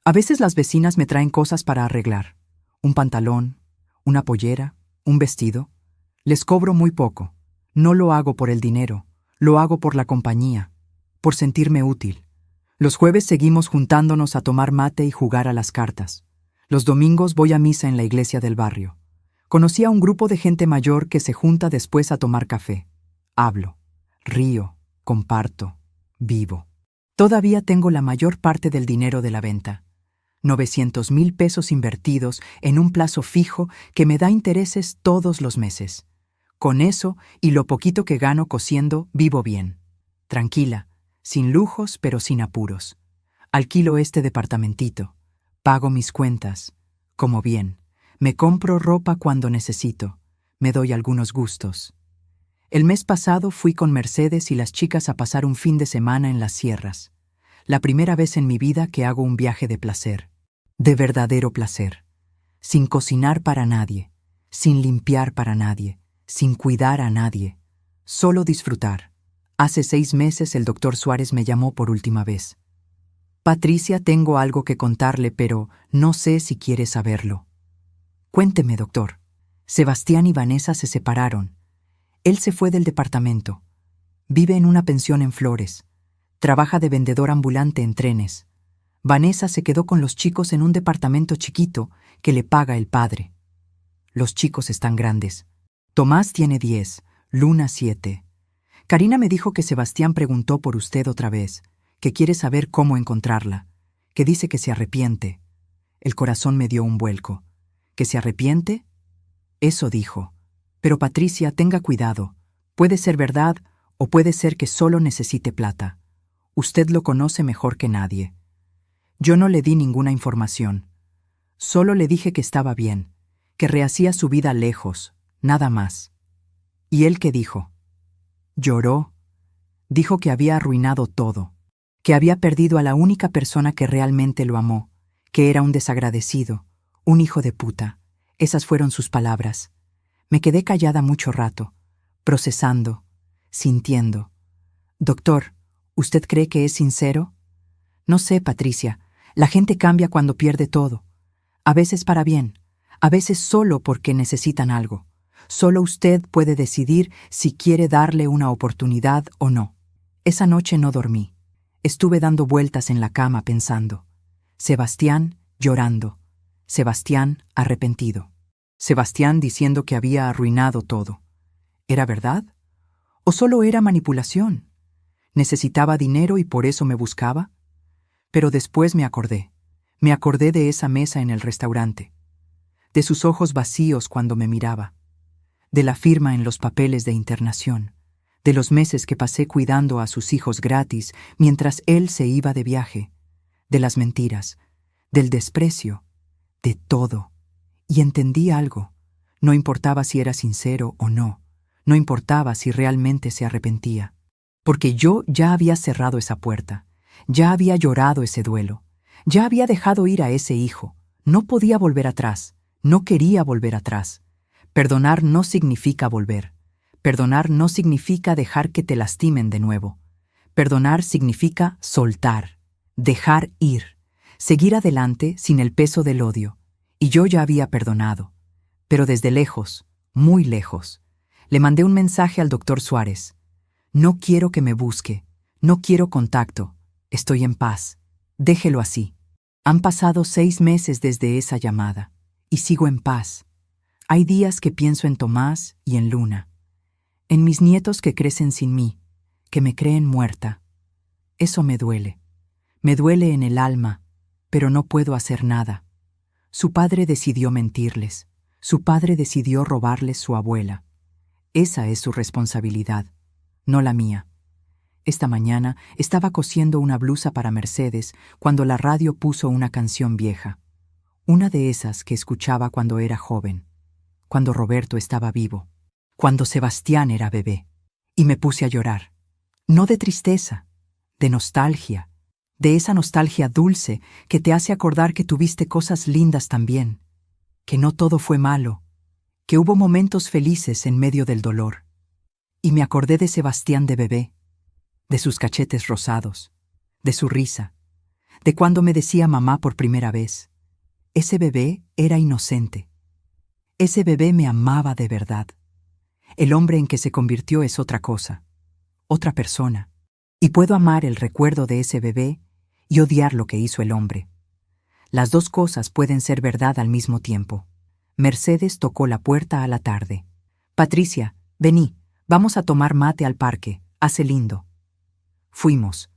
A veces las vecinas me traen cosas para arreglar. Un pantalón, una pollera, un vestido. Les cobro muy poco. No lo hago por el dinero, lo hago por la compañía, por sentirme útil. Los jueves seguimos juntándonos a tomar mate y jugar a las cartas. Los domingos voy a misa en la iglesia del barrio. Conocí a un grupo de gente mayor que se junta después a tomar café. Hablo, río, comparto, vivo. Todavía tengo la mayor parte del dinero de la venta. 900,000 pesos invertidos en un plazo fijo que me da intereses todos los meses. Con eso y lo poquito que gano cosiendo, vivo bien. tranquila, sin lujos pero sin apuros. Alquilo este departamentito, pago mis cuentas, como bien, me compro ropa cuando necesito, me doy algunos gustos. El mes pasado fui con Mercedes y las chicas a pasar un fin de semana en las sierras. La primera vez en mi vida que hago un viaje de placer, de verdadero placer, sin cocinar para nadie, sin limpiar para nadie, sin cuidar a nadie, solo disfrutar. Hace 6 meses el doctor Suárez me llamó por última vez. Patricia, tengo algo que contarle, pero no sé si quiere saberlo. Cuénteme, doctor. Sebastián y Vanessa se separaron. Él se fue del departamento. Vive en una pensión en Flores. Trabaja de vendedor ambulante en trenes. Vanessa se quedó con los chicos en un departamento chiquito que le paga el padre. Los chicos están grandes. Tomás tiene 10, Luna 7. Karina me dijo que Sebastián preguntó por usted otra vez, que quiere saber cómo encontrarla, que dice que se arrepiente. El corazón me dio un vuelco. ¿Que se arrepiente? Eso dijo. Pero Patricia, tenga cuidado. Puede ser verdad o puede ser que solo necesite plata. Usted lo conoce mejor que nadie. Yo no le di ninguna información. Solo le dije que estaba bien, que rehacía su vida lejos, nada más. ¿Y él qué dijo? Lloró. Dijo que había arruinado todo, que había perdido a la única persona que realmente lo amó, que era un desagradecido, un hijo de puta. Esas fueron sus palabras. Me quedé callada mucho rato, procesando, sintiendo. Doctor, ¿usted cree que es sincero? No sé, Patricia. La gente cambia cuando pierde todo. A veces para bien, a veces solo porque necesitan algo. Solo usted puede decidir si quiere darle una oportunidad o no. Esa noche no dormí. Estuve dando vueltas en la cama pensando. Sebastián llorando. Sebastián arrepentido. Sebastián diciendo que había arruinado todo. ¿Era verdad? ¿O solo era manipulación? ¿Necesitaba dinero y por eso me buscaba? Pero después me acordé de esa mesa en el restaurante, de sus ojos vacíos cuando me miraba, de la firma en los papeles de internación, de los meses que pasé cuidando a sus hijos gratis mientras él se iba de viaje, de las mentiras, del desprecio, de todo. Y entendí algo. No importaba si era sincero o no, no importaba si realmente se arrepentía, porque yo ya había cerrado esa puerta, ya había llorado ese duelo, ya había dejado ir a ese hijo, no podía volver atrás, no quería volver atrás. Perdonar no significa volver. Perdonar no significa dejar que te lastimen de nuevo. Perdonar significa soltar, dejar ir, seguir adelante sin el peso del odio. Y yo ya había perdonado. Pero desde lejos, muy lejos, le mandé un mensaje al doctor Suárez. No quiero que me busque, no quiero contacto, estoy en paz. Déjelo así. Han pasado 6 meses desde esa llamada, y sigo en paz. Hay días que pienso en Tomás y en Luna, en mis nietos que crecen sin mí, que me creen muerta. Eso me duele en el alma, pero no puedo hacer nada. Su padre decidió mentirles, su padre decidió robarles su abuela. Esa es su responsabilidad, no la mía. Esta mañana estaba cosiendo una blusa para Mercedes cuando la radio puso una canción vieja, una de esas que escuchaba cuando era joven, cuando Roberto estaba vivo, cuando Sebastián era bebé, y me puse a llorar, no de tristeza, de nostalgia, de esa nostalgia dulce que te hace acordar que tuviste cosas lindas también, que no todo fue malo, que hubo momentos felices en medio del dolor. Y me acordé de Sebastián de bebé, de sus cachetes rosados, de su risa, de cuando me decía mamá por primera vez. Ese bebé era inocente. Ese bebé me amaba de verdad. El hombre en que se convirtió es otra cosa, otra persona, y puedo amar el recuerdo de ese bebé y odiar lo que hizo el hombre. Las dos cosas pueden ser verdad al mismo tiempo. Mercedes tocó la puerta a la tarde. Patricia, vení, vamos a tomar mate al parque, hace lindo. Fuimos.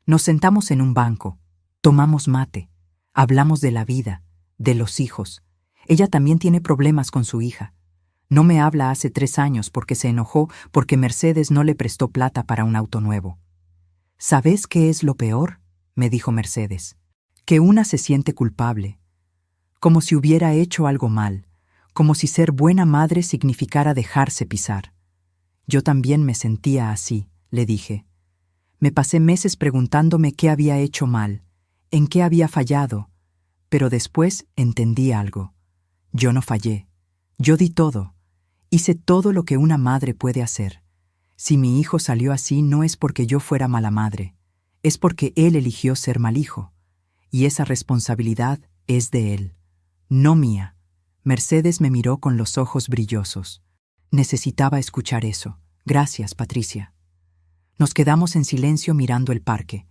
Nos sentamos en un banco, tomamos mate, hablamos de la vida, de los hijos. Ella también tiene problemas con su hija. No me habla hace 3 años porque se enojó porque Mercedes no le prestó plata para un auto nuevo. ¿Sabes qué es lo peor?, me dijo Mercedes. Que una se siente culpable, como si hubiera hecho algo mal, como si ser buena madre significara dejarse pisar. Yo también me sentía así, le dije. Me pasé meses preguntándome qué había hecho mal, en qué había fallado, pero después entendí algo. Yo no fallé. Yo di todo. Hice todo lo que una madre puede hacer. Si mi hijo salió así no es porque yo fuera mala madre, es porque él eligió ser mal hijo. Y esa responsabilidad es de él, no mía. Mercedes me miró con los ojos brillosos. Necesitaba escuchar eso. Gracias, Patricia. Nos quedamos en silencio mirando el parque.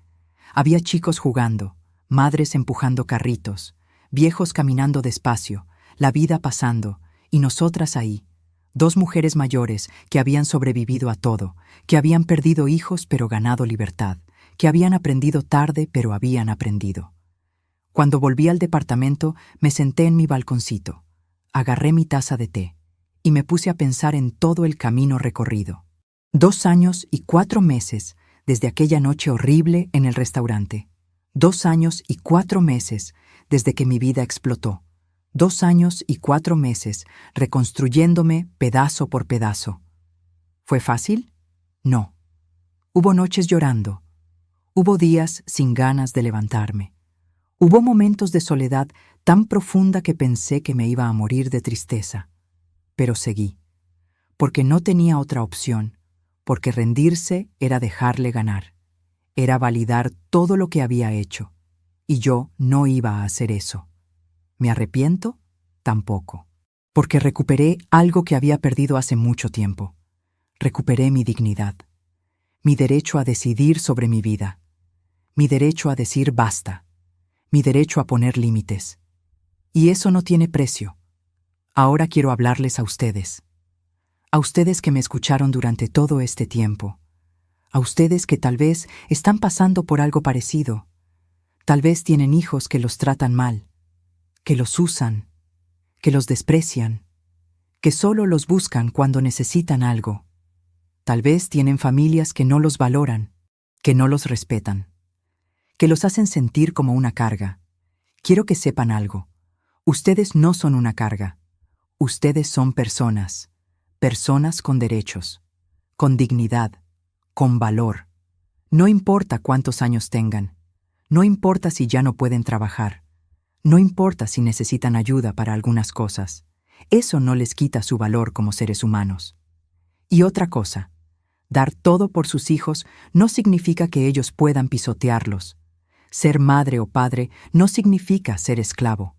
Había chicos jugando, madres empujando carritos, viejos caminando despacio, la vida pasando, y nosotras ahí, dos mujeres mayores que habían sobrevivido a todo, que habían perdido hijos pero ganado libertad, que habían aprendido tarde pero habían aprendido. Cuando volví al departamento, me senté en mi balconcito, agarré mi taza de té y me puse a pensar en todo el camino recorrido. 2 años y 4 meses desde aquella noche horrible en el restaurante. 2 años y 4 meses desde que mi vida explotó. 2 años y 4 meses reconstruyéndome pedazo por pedazo. ¿Fue fácil? No. Hubo noches llorando. Hubo días sin ganas de levantarme. Hubo momentos de soledad tan profunda que pensé que me iba a morir de tristeza. Pero seguí, porque no tenía otra opción, porque rendirse era dejarle ganar. Era validar todo lo que había hecho, y yo no iba a hacer eso. ¿Me arrepiento? Tampoco. Porque recuperé algo que había perdido hace mucho tiempo. Recuperé mi dignidad, mi derecho a decidir sobre mi vida, mi derecho a decir basta, mi derecho a poner límites. Y eso no tiene precio. Ahora quiero hablarles a ustedes que me escucharon durante todo este tiempo, a ustedes que tal vez están pasando por algo parecido, tal vez tienen hijos que los tratan mal, que los usan, que los desprecian, que solo los buscan cuando necesitan algo. Tal vez tienen familias que no los valoran, que no los respetan, que los hacen sentir como una carga. Quiero que sepan algo. Ustedes no son una carga. Ustedes son personas. Personas con derechos, con dignidad, con valor. No importa cuántos años tengan. No importa si ya no pueden trabajar. No importa si necesitan ayuda para algunas cosas. Eso no les quita su valor como seres humanos. Y otra cosa, dar todo por sus hijos no significa que ellos puedan pisotearlos. Ser madre o padre no significa ser esclavo.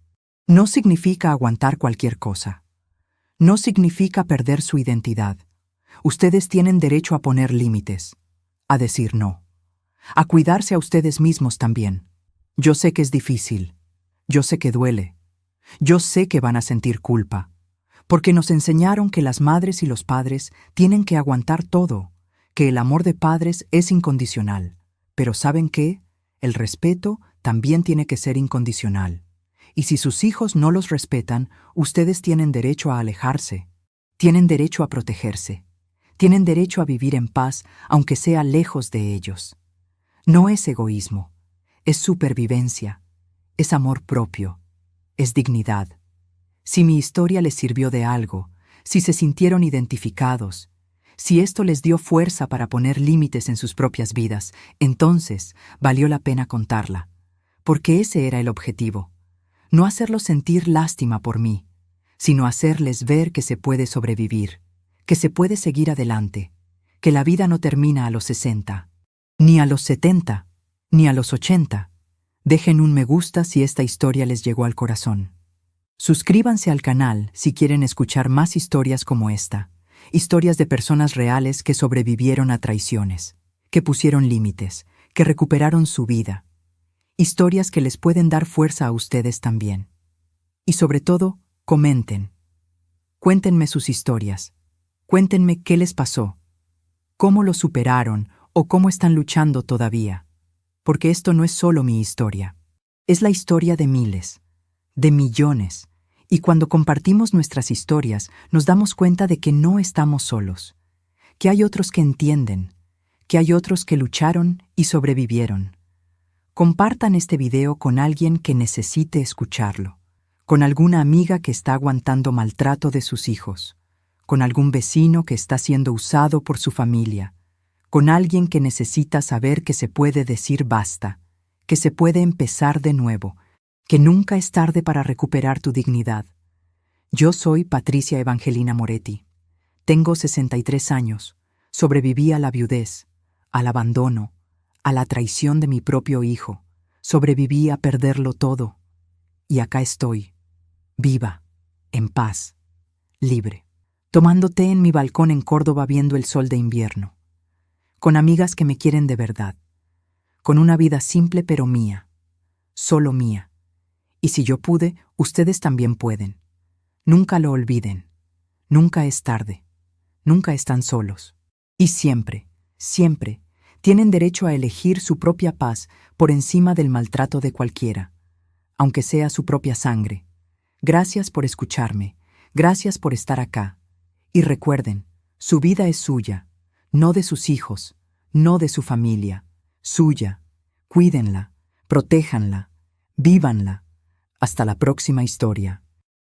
No significa aguantar cualquier cosa. No significa perder su identidad. Ustedes tienen derecho a poner límites, a decir no, a cuidarse a ustedes mismos también. Yo sé que es difícil, yo sé que duele, yo sé que van a sentir culpa, porque nos enseñaron que las madres y los padres tienen que aguantar todo, que el amor de padres es incondicional. Pero ¿saben qué? El respeto también tiene que ser incondicional. Y si sus hijos no los respetan, ustedes tienen derecho a alejarse, tienen derecho a protegerse, tienen derecho a vivir en paz, aunque sea lejos de ellos. No es egoísmo, es supervivencia, es amor propio, es dignidad. Si mi historia les sirvió de algo, si se sintieron identificados, si esto les dio fuerza para poner límites en sus propias vidas, entonces valió la pena contarla, porque ese era el objetivo. No hacerlos sentir lástima por mí, sino hacerles ver que se puede sobrevivir, que se puede seguir adelante, que la vida no termina a los 60, ni a los 70, ni a los 80. Dejen un me gusta si esta historia les llegó al corazón. Suscríbanse al canal si quieren escuchar más historias como esta, historias de personas reales que sobrevivieron a traiciones, que pusieron límites, que recuperaron su vida. Historias que les pueden dar fuerza a ustedes también. Y sobre todo, comenten. Cuéntenme sus historias. Cuéntenme qué les pasó, cómo lo superaron o cómo están luchando todavía. Porque esto no es solo mi historia. Es la historia de miles, de millones. Y cuando compartimos nuestras historias, nos damos cuenta de que no estamos solos, que hay otros que entienden, que hay otros que lucharon y sobrevivieron. Compartan este video con alguien que necesite escucharlo, con alguna amiga que está aguantando maltrato de sus hijos, con algún vecino que está siendo usado por su familia, con alguien que necesita saber que se puede decir basta, que se puede empezar de nuevo, que nunca es tarde para recuperar tu dignidad. Yo soy Patricia Evangelina Moretti. Tengo 63 años. Sobreviví a la viudez, al abandono, a la traición de mi propio hijo. Sobreviví a perderlo todo. Y acá estoy, viva, en paz, libre, tomando té en mi balcón en Córdoba viendo el sol de invierno, con amigas que me quieren de verdad, con una vida simple pero mía, solo mía. Y si yo pude, ustedes también pueden. Nunca lo olviden. Nunca es tarde. Nunca están solos. Y siempre, siempre, tienen derecho a elegir su propia paz por encima del maltrato de cualquiera, aunque sea su propia sangre. Gracias por escucharme. Gracias por estar acá. Y recuerden, su vida es suya, no de sus hijos, no de su familia. Suya. Cuídenla, protéjanla, vívanla. Hasta la próxima historia.